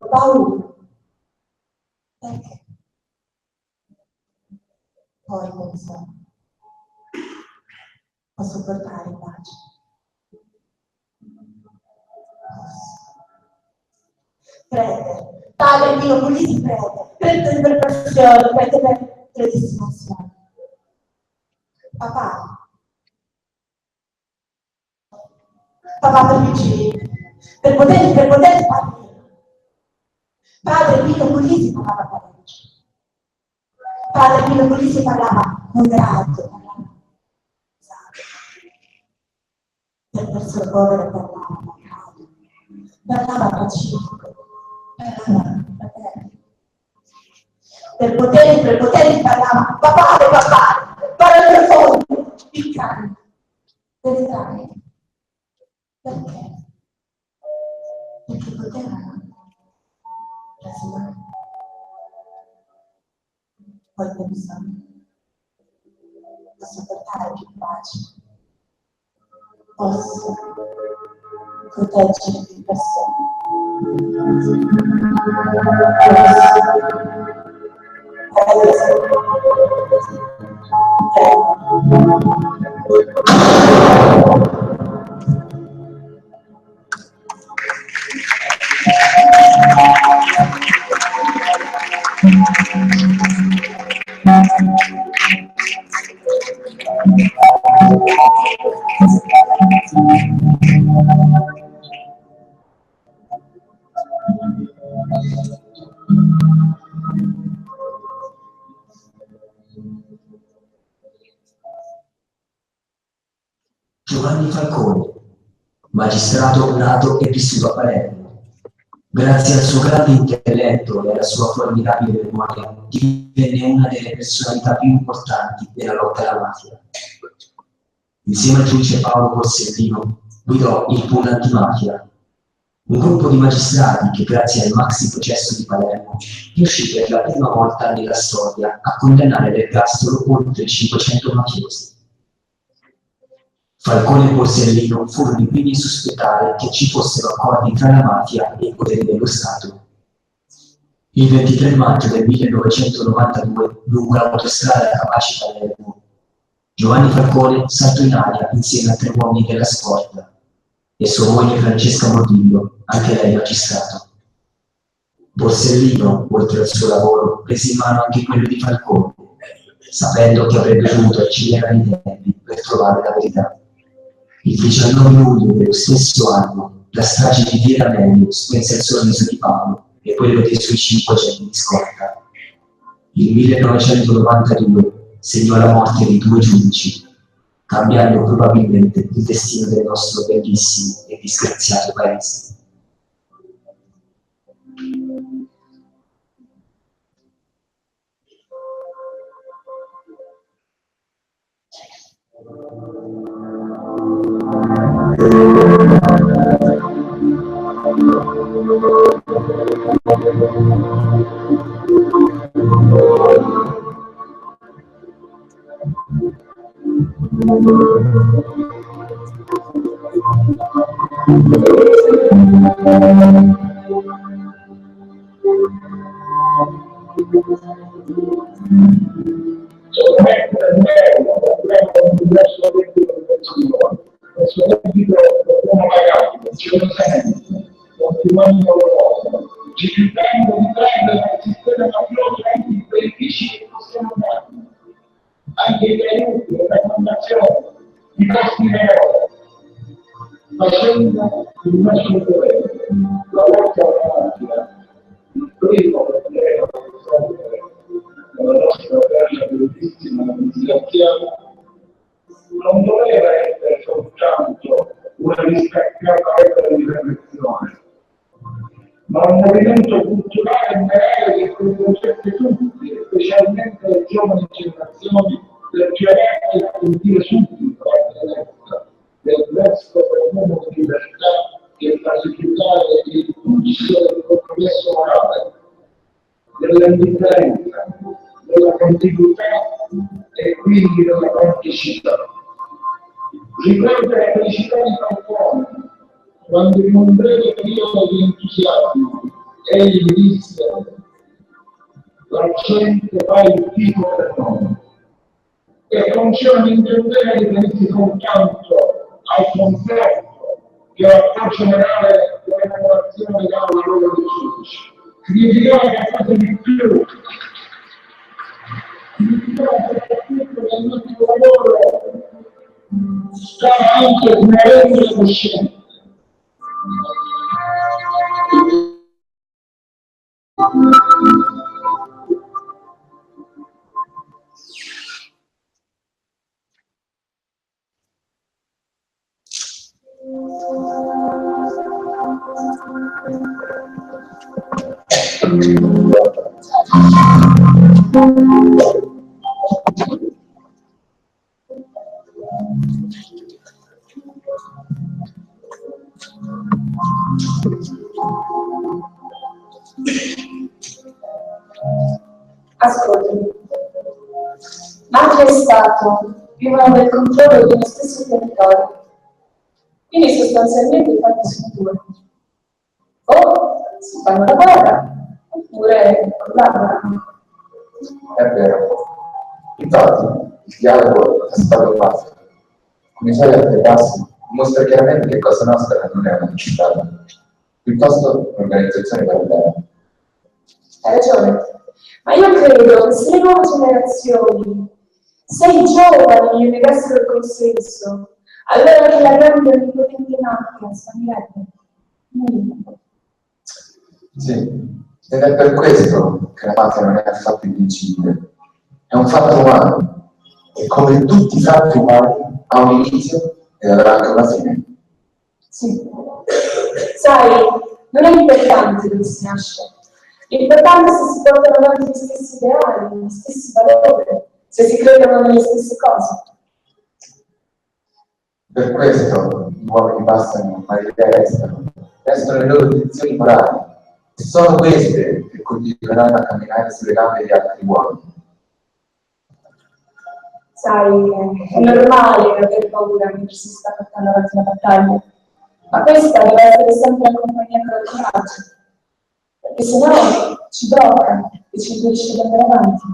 paura? Perché? Poi penso, posso portare pace. Prete, Padre Dio, Pulisi prete, prete per passione, prete per predestinazione. Papà per vicini, per poter partire. Padre Pino Pulisi parlava pareggio. Padre Pino Pulisi parlava moderato, parlava pesato. Per persone povere parlava moderato, parlava pacifico, parlava fraterno. Per poteri parlava papà, parole profonde, piccanti, penetrare. Perché? Perché potevano ragionare. Poi penso, posso portare più pace, posso proteggere più persone,
Giovanni Falcone, magistrato nato e vissuto a Palermo. Grazie al suo grande intelletto e alla sua formidabile memoria, divenne una delle personalità più importanti della lotta alla mafia. Insieme al giudice Paolo Borsellino guidò il pool antimafia, un gruppo di magistrati che grazie al maxi processo di Palermo riuscì per la prima volta nella storia a condannare all'ergastolo oltre 500 mafiosi. Falcone e Borsellino furono i primi a sospettare che ci fossero accordi tra la mafia e i poteri dello Stato. Il 23 maggio del 1992, lungo l'autostrada Capaci-Palermo, Giovanni Falcone saltò in aria insieme a 3 uomini della scorta e sua moglie Francesca Mordillo, anche lei magistrato. Borsellino, oltre al suo lavoro, prese in mano anche quello di Falcone, sapendo che avrebbe dovuto accelerare i tempi per trovare la verità. Il 19 luglio dello stesso anno, la strage di Via D'Amelio spense il sorriso di Paolo e quello dei suoi 5 agenti di scorta. Il 1992 segnò la morte di 2 giudici, cambiando probabilmente il destino del nostro bellissimo e disgraziato paese.
Ci chiudendo di prendere il sistema mafioso anche i benefici che possiamo dare, anche gli aiuti, le raccomandazioni, i costi reali, facendo il nostro dovere, la lotta alla mafia, il primo problema che risolvere la nostra terra bellissima movimento culturale e morale che coinvolgesse tutti, specialmente le giovani generazioni, per piacere e sentire subito la presenza del resto comune di libertà e pacificare il pulso del compromesso morale, dell'indifferenza, della contiguità e quindi della complicità. Ricordo la felicità di Falcone, quando in un breve periodo di entusiasmo egli disse: la gente fa il tifo per noi, e con ciò non intendeva riferirsi soltanto al concerto che alla generale della popolazione legava la loro risorsa. Significava qualcosa di più. Significava soprattutto che il nostro lavoro stava anche smuovendo le coscienze.
Ascoltami, Mafia e Stato vivono del controllo di uno stesso territorio, quindi sostanzialmente i fatti sono due: o si fanno la guerra oppure collaborano.
È vero. Infatti, il dialogo è stato fatto. Come i suoi altri passi, dimostra chiaramente che Cosa Nostra non è una città, piuttosto un'organizzazione parallela.
Hai ragione, ma io credo che se le nuove generazioni, se i giovani gli avessero il consenso, allora anche la grande e impotente macchina spagnerebbe.
Sì, ed è per questo che la mafia non è affatto invincibile. È un fatto umano, e come tutti i fatti umani ha un inizio e avrà anche una fine.
Sì. Sai, non è importante dove si nasce. L'importante è se si portano avanti gli stessi ideali, gli stessi valori, se si credono nelle stesse cose.
Per questo gli uomini passano, ma le idee restano le loro tradizioni morali, e sono queste che continueranno a camminare sulle gambe di altri uomini.
Sai, è normale aver paura mentre si sta portando avanti una battaglia, ma questa deve essere sempre accompagnata dal coraggio, perché sennò ci blocca e ci impedisce di andare avanti.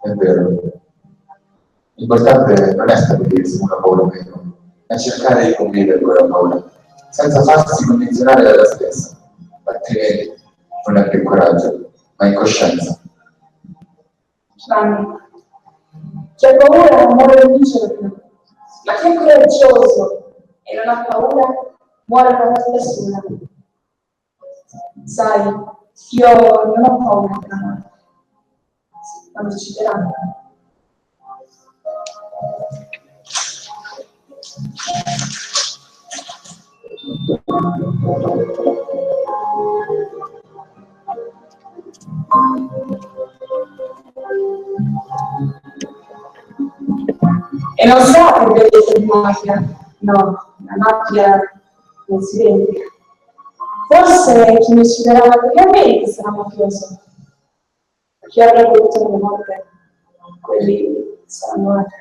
È vero. L'importante non è stabilire se uno ha paura o meno, è cercare di convivere con la paura, senza farsi condizionare dalla stessa, altrimenti non è più coraggio, ma incoscienza.
Giovanni, chi ha paura non muore non vince più, ma chi è coraggioso e non ha paura muore per la sola. Sai, io non ho paura della morte, ma mi uccideranno. E non so che vedete di mafia, no, la mafia non si vede. Forse chi mi ucciderà materialmente sarà mafioso. Chi avrà voluto la morte, quelli saranno morti.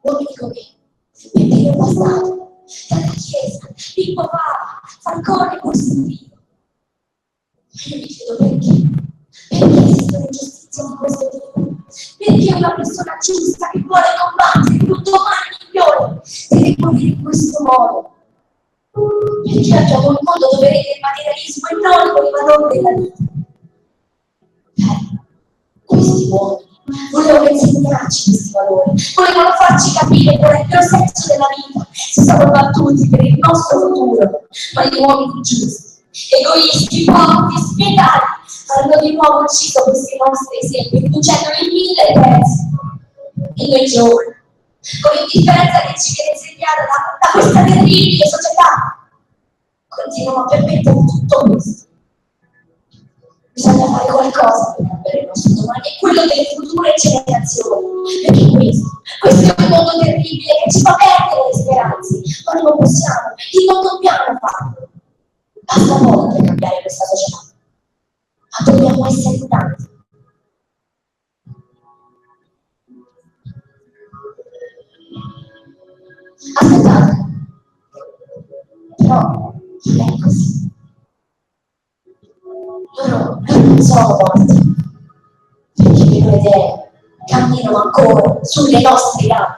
Lo dico che perché nel passato, dalla Chiesa, Pippo Papa, Falcone e Borsellino. Ma io mi chiedo perché? Perché esiste un'ingiustizia di questo tipo? Perché una persona giusta che vuole combattere per un domani migliore deve morire in questo modo? Perché abbiamo un mondo dove rende il materialismo e non con i valori della vita? Questi uomini volevano insegnarci questi valori, volevano farci capire qual è il vero senso della vita, si sono battuti per il nostro futuro, ma gli uomini giusti, egoisti, ipocriti, spietati, hanno di nuovo ucciso questi nostri esempi, riducendoli in mille pezzi. E noi giovani, con l'indifferenza che ci viene insegnata da questa terribile società, continuiamo a permettere tutto questo. Bisogna fare qualcosa per cambiare il nostro domani e quello delle future generazioni, perché questo è un mondo terribile che ci fa perdere le speranze, ma non lo possiamo e non dobbiamo farlo. Basta poco per cambiare questa società, ma dobbiamo essere tanti. Aspettate, però non è così. Loro non sono morti, perché le loro idee camminano ancora sulle nostre gambe.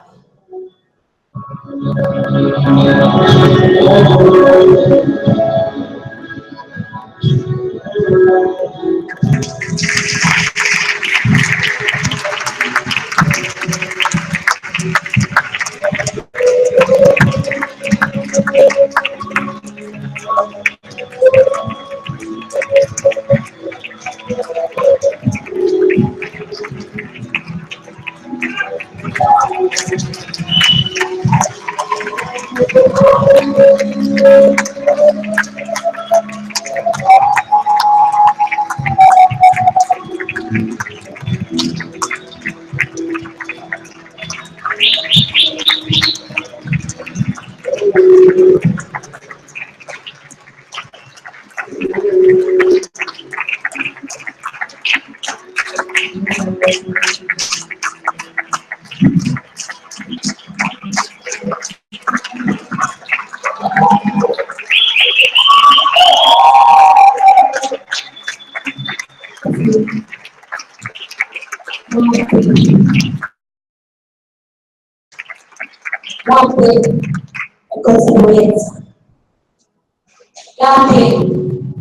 Latte è consapevolezza, latte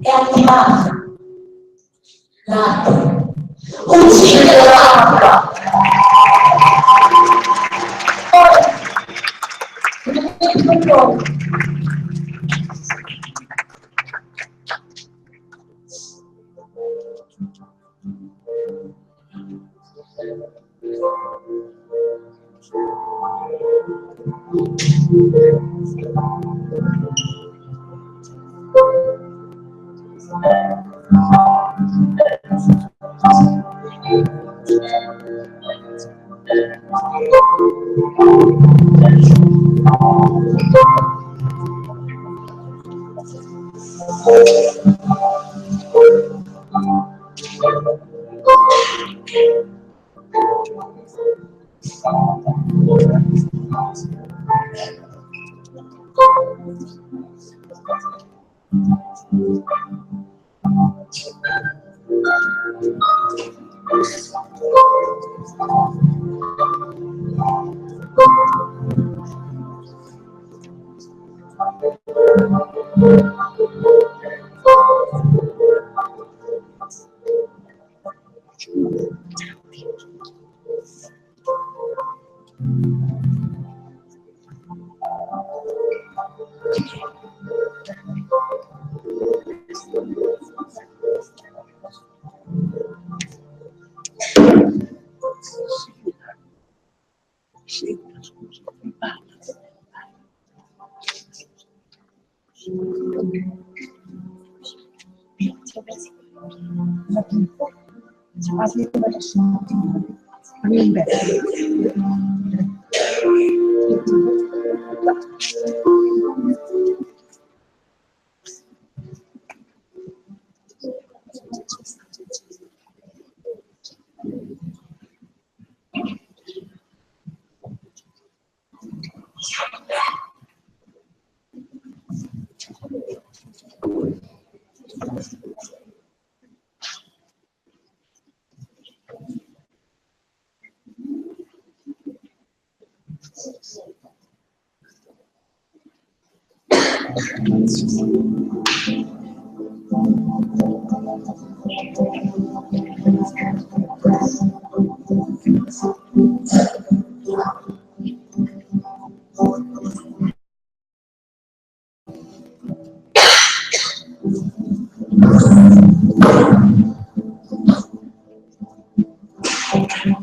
è antimafia, latte uccide la mafia.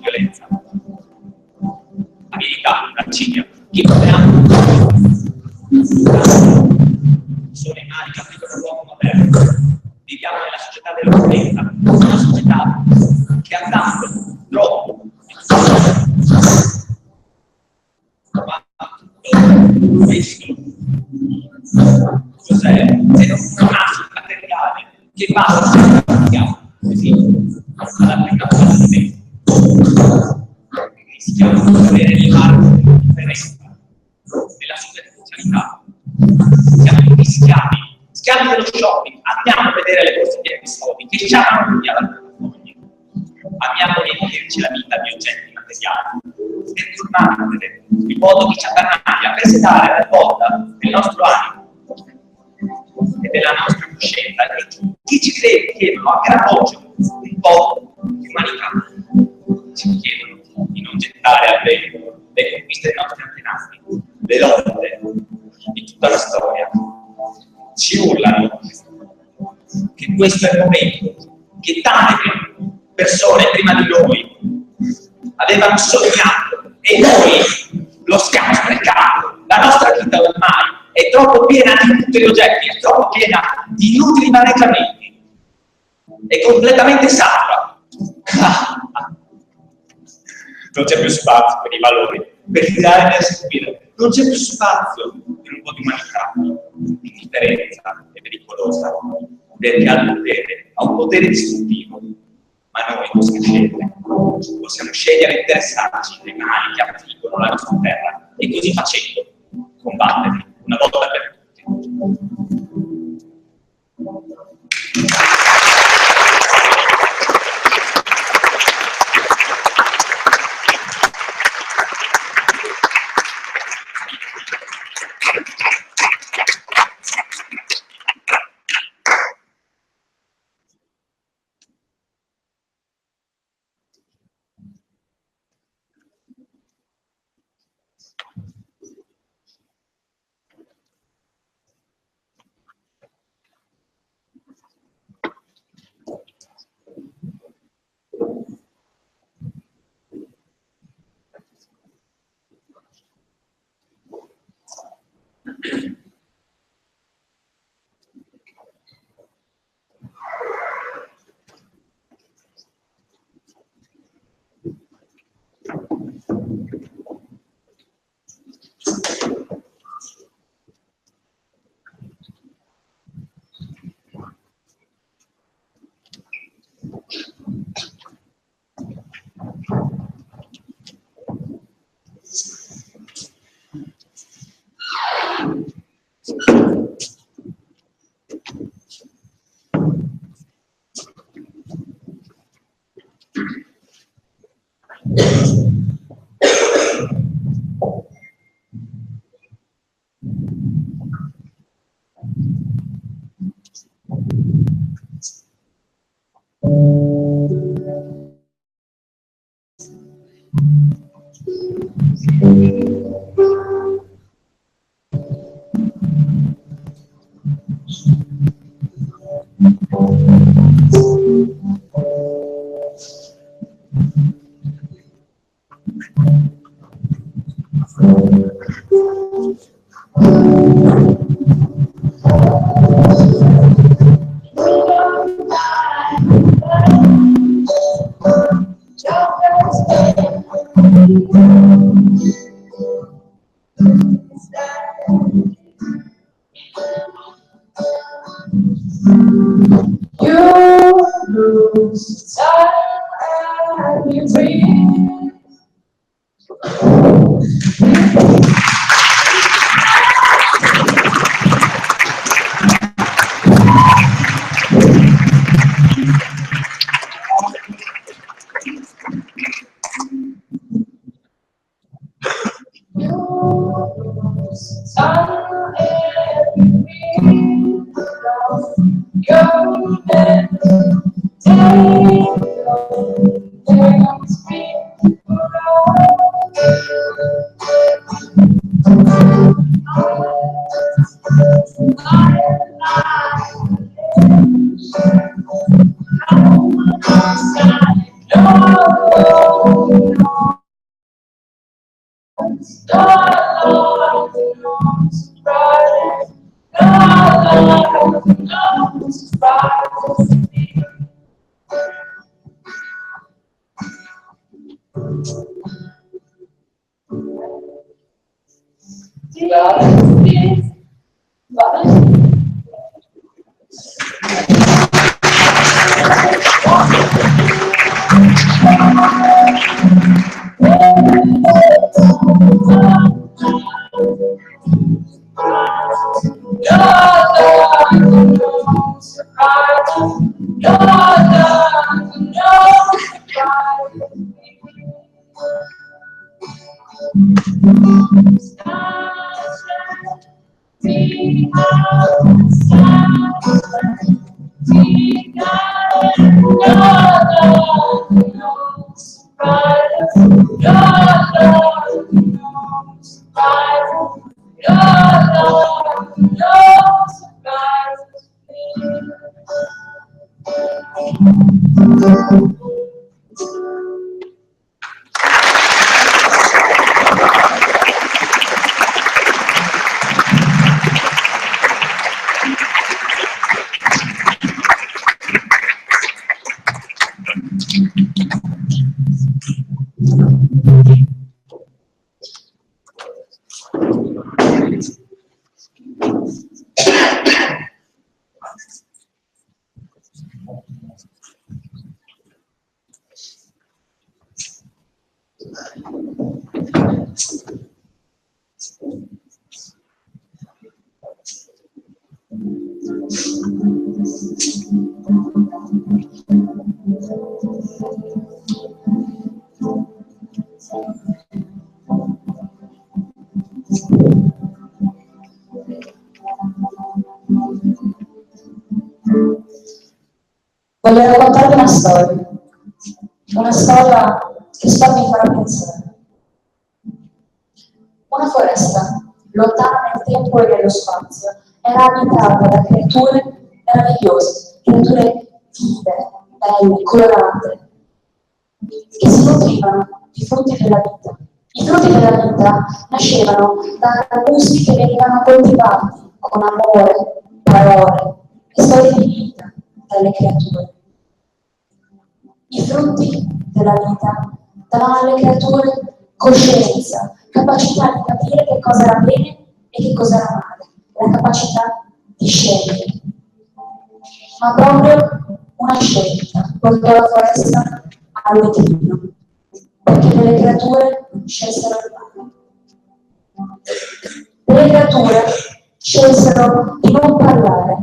Violenza, abilità, arcidia, chi proverà sono i mali che applicano l'uomo moderno. Viviamo nella società della violenza, una società che ha tanto, troppo, ma questo cos'è? Se non un asso materiale che basta così all'applicazione di rischiamo di avere le marche di differenza della superficialità. Siamo tutti schiavi dello shopping. Amiamo vedere le borse piene di soldi che ci amano via la foglia. Amiamo riempirci la vita di oggetti materiali per tornare il modo che ci attanaglia per sedare la volta del nostro animo e della nostra coscienza, e chi ci crede chiedono a gran voce un po' di umanità, ci chiedono di non gettare al vento le conquiste dei nostri antenati, le lotte di tutta la storia. Ci urlano che questo è il momento, che tante persone prima di noi avevano sognato e noi lo stiamo sprecando. La nostra vita ormai è troppo piena di inutili oggetti, è troppo piena di inutili maneggiamenti, è completamente satura. Non c'è più spazio per i valori, per tirare nel seguire, non c'è più spazio per un po' di umanità. L'indifferenza è pericolosa, perché ha un potere distruttivo, ma noi possiamo scegliere di interessarci dei mali che affliggono la nostra terra e così facendo combatterli una volta per tutti.
Voglio raccontarvi una storia che spero vi farà pensare. Una foresta, lontana nel tempo e nello spazio, era abitata da creature meravigliose, creature vive, belle, colorate, che si nutrivano di frutti della vita. I frutti della vita nascevano da arbusti che venivano coltivati con amore, parole e storie di vita dalle creature. I frutti della vita davano alle creature coscienza, capacità di capire che cosa era bene e che cosa era male, la capacità di scegliere. Ma proprio una scelta portò la foresta al declino, perché delle creature scelsero il male. Delle creature scelsero di non parlare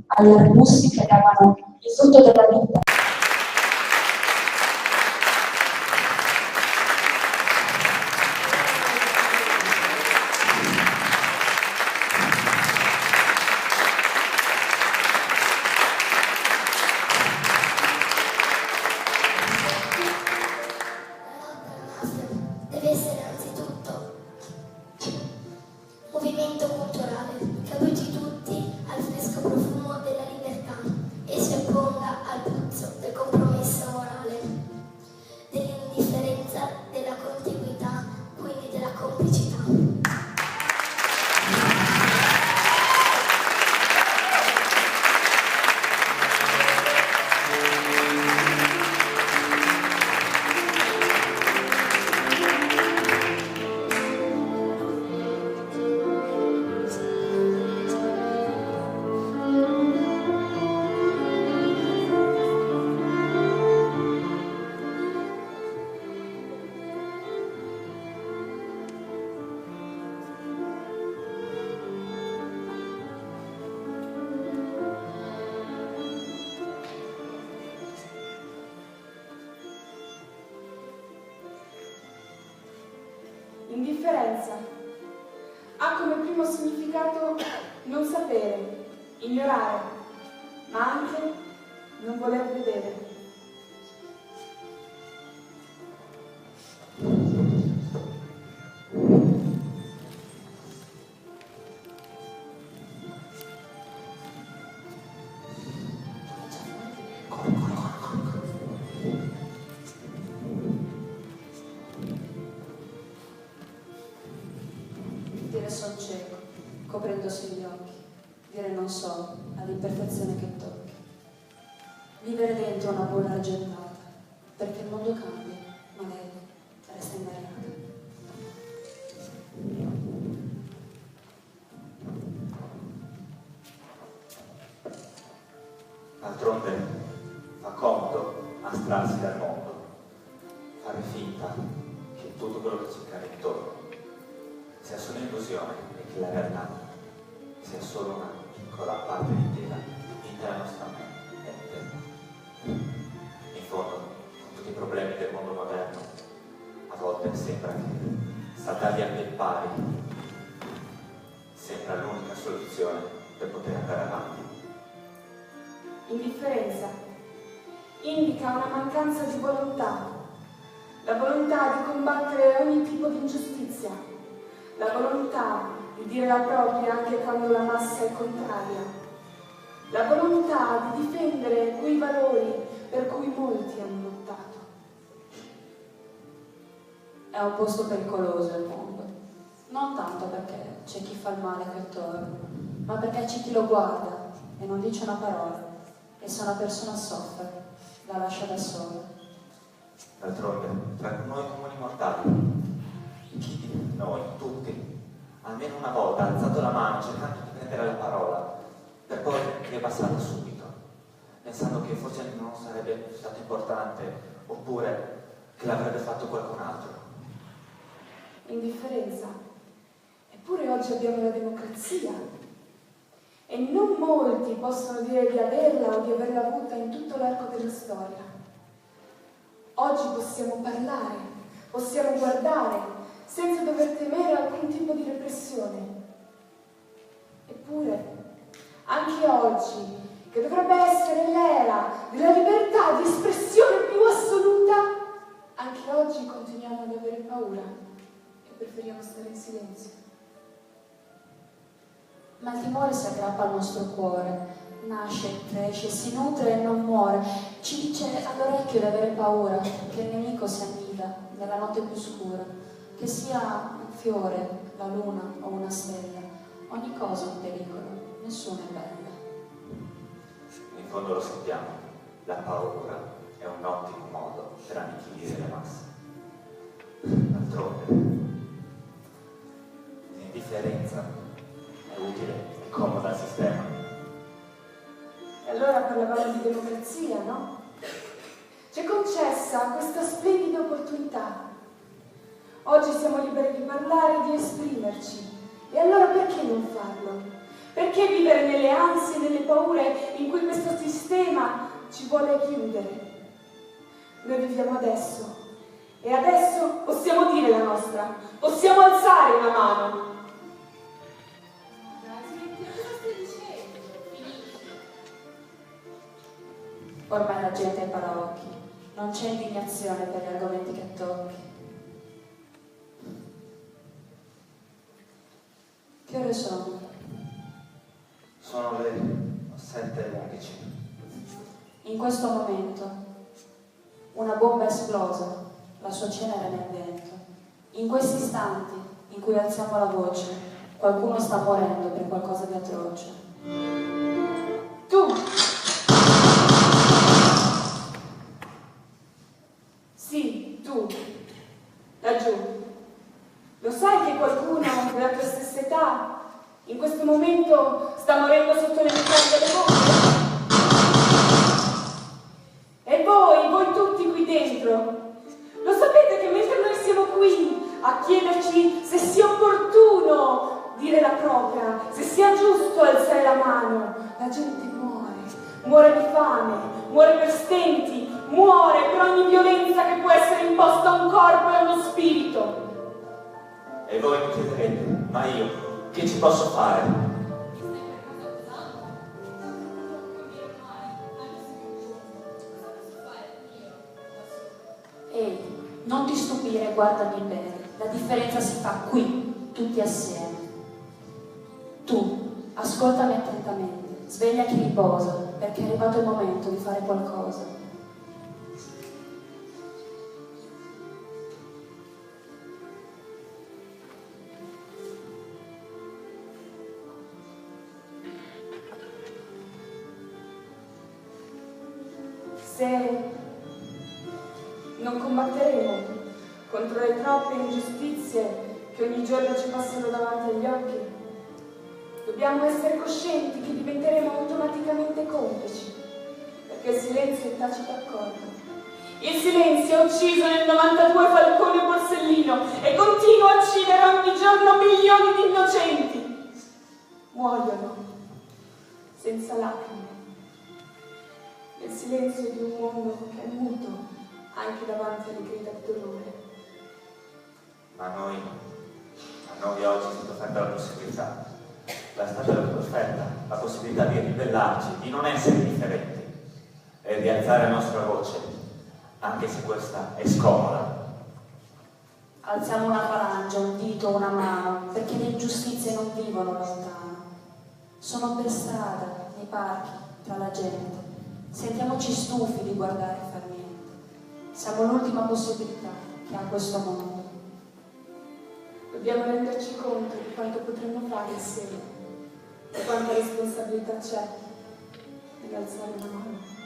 agli arbusti che davano il frutto della vita. Deve essere anzitutto movimento culturale che abitui tutti al fresco profumo della libertà e si opponga al puzzo del compromesso morale, dell'indifferenza, della contiguità, quindi della complicità.
Indifferenza ha come primo significato non sapere, ignorare, ma anche non voler vedere.
Dire son cieco, coprendosi gli occhi, dire non so all'imperfezione che tocchi. Vivere dentro una bolla argentata, perché il mondo cambia, ma lei resta invariata.
D'altronde fa comodo astrarsi dal mondo, fare finta che tutto quello che ci accade intorno sia solo illusione e che la realtà sia solo una piccola parte della nostra mente. In fondo, con tutti i problemi del mondo moderno, a volte sembra che saltarli a piedi pari sembra l'unica soluzione per poter andare avanti.
Indifferenza indica una mancanza di volontà, la volontà di combattere ogni tipo di ingiustizia, la volontà di dire la propria anche quando la massa è contraria, la volontà di difendere quei valori per cui molti hanno lottato.
È un posto pericoloso il mondo, non tanto perché c'è chi fa il male qui attorno, ma perché c'è chi lo guarda e non dice una parola, e se una persona soffre, la lascia da sola.
D'altronde, tra noi comuni mortali, chi di noi, tutti, almeno una volta ha alzato la mano cercando di prendere la parola, per poi riabbassarla subito, pensando che forse non sarebbe stato importante, oppure che l'avrebbe fatto qualcun altro.
Indifferenza. Eppure oggi abbiamo la democrazia e non molti possono dire di averla o di averla avuta in tutto l'arco della storia. Oggi possiamo parlare, possiamo guardare senza dover temere alcun tipo di repressione. Eppure, anche oggi, che dovrebbe essere l'era della libertà di espressione più assoluta, anche oggi continuiamo ad avere paura e preferiamo stare in silenzio.
Ma il timore si aggrappa al nostro cuore, nasce, cresce, si nutre e non muore. Ci dice all'orecchio di avere paura, che il nemico si annida nella notte più scura, che sia un fiore, la luna o una stella, ogni cosa è un pericolo, nessuna è bella.
In fondo lo sappiamo, la paura è un ottimo modo per annichilire le masse. D'altronde, l'indifferenza è utile e comoda al sistema.
E allora parlavamo di democrazia, no? Ci è concessa questa splendida opportunità. Oggi siamo liberi di parlare e di esprimerci. E allora perché non farlo? Perché vivere nelle ansie e nelle paure in cui questo sistema ci vuole chiudere? Noi viviamo adesso. E adesso possiamo dire la nostra. Possiamo alzare una mano.
Ormai la gente è paraocchi, non c'è indignazione per gli argomenti che tocchi. Che ore sono?
Sono le 7:11.
In questo momento una bomba è esplosa, la sua cenere nel vento. In questi istanti in cui alziamo la voce, qualcuno sta morendo per qualcosa di atroce.
Tu! Sì, tu, laggiù. Lo sai che qualcuno della tua stessa età in questo momento sta morendo sotto le microonde delle bombe? E voi tutti qui dentro, lo sapete che mentre noi siamo qui a chiederci se sia opportuno dire la propria, se sia giusto alzare la mano, la gente muore di fame, muore per stenti, muore per ogni violenza che può essere imposta a un corpo e a uno spirito.
E voi mi chiederete, ma io che ci posso fare?
Ehi, non ti stupire, guardami bene, la differenza si fa qui, tutti assieme. Tu, ascoltami attentamente, sveglia chi riposa, perché è arrivato il momento di fare qualcosa.
Se non combatteremo contro le troppe ingiustizie che ogni giorno ci passano davanti agli occhi, dobbiamo essere coscienti che diventeremo automaticamente complici, perché il silenzio è tacito accordo. Il silenzio ha ucciso nel 92 Falcone e Borsellino e continua a uccidere ogni giorno milioni di innocenti. Muoiono senza lacrime, nel silenzio di un mondo che è muto anche davanti alle grida di dolore.
Ma a noi oggi è stata offerta la possibilità. La stagione perfetta, la possibilità di ribellarci, di non essere indifferenti e di alzare la nostra voce, anche se questa è scomoda.
Alziamo una falange, un dito, una mano, perché le ingiustizie non vivono lontano. Sono per strada, nei parchi, tra la gente. Sentiamoci stufi di guardare e far niente. Siamo l'ultima possibilità che ha questo mondo.
Dobbiamo renderci conto di quanto potremmo fare insieme e quanta responsabilità c'è nell'alzare una mano.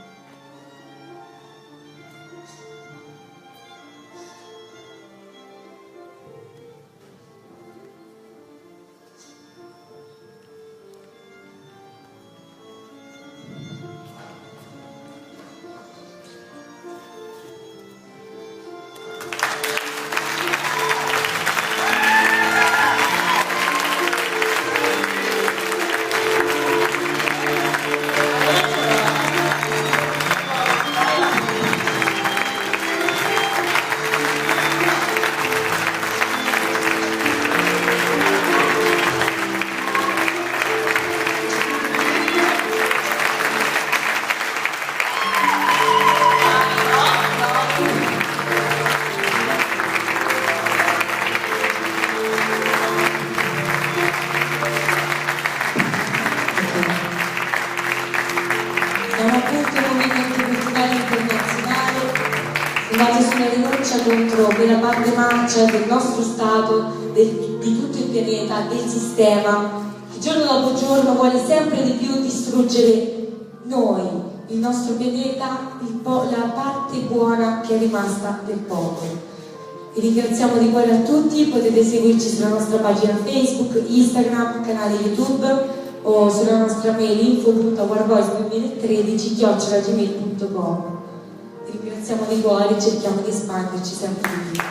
Base sulla rinuncia contro quella parte marcia del nostro Stato, di tutto il pianeta, del sistema, che giorno dopo giorno vuole sempre di più distruggere noi, il nostro pianeta, la parte buona che è rimasta del popolo. Vi ringraziamo di cuore a tutti, potete seguirci sulla nostra pagina Facebook, Instagram, canale YouTube o sulla nostra mail info.warvoice2013@gmail.com. Vi ringraziamo di cuore e cerchiamo di espanderci sempre di più.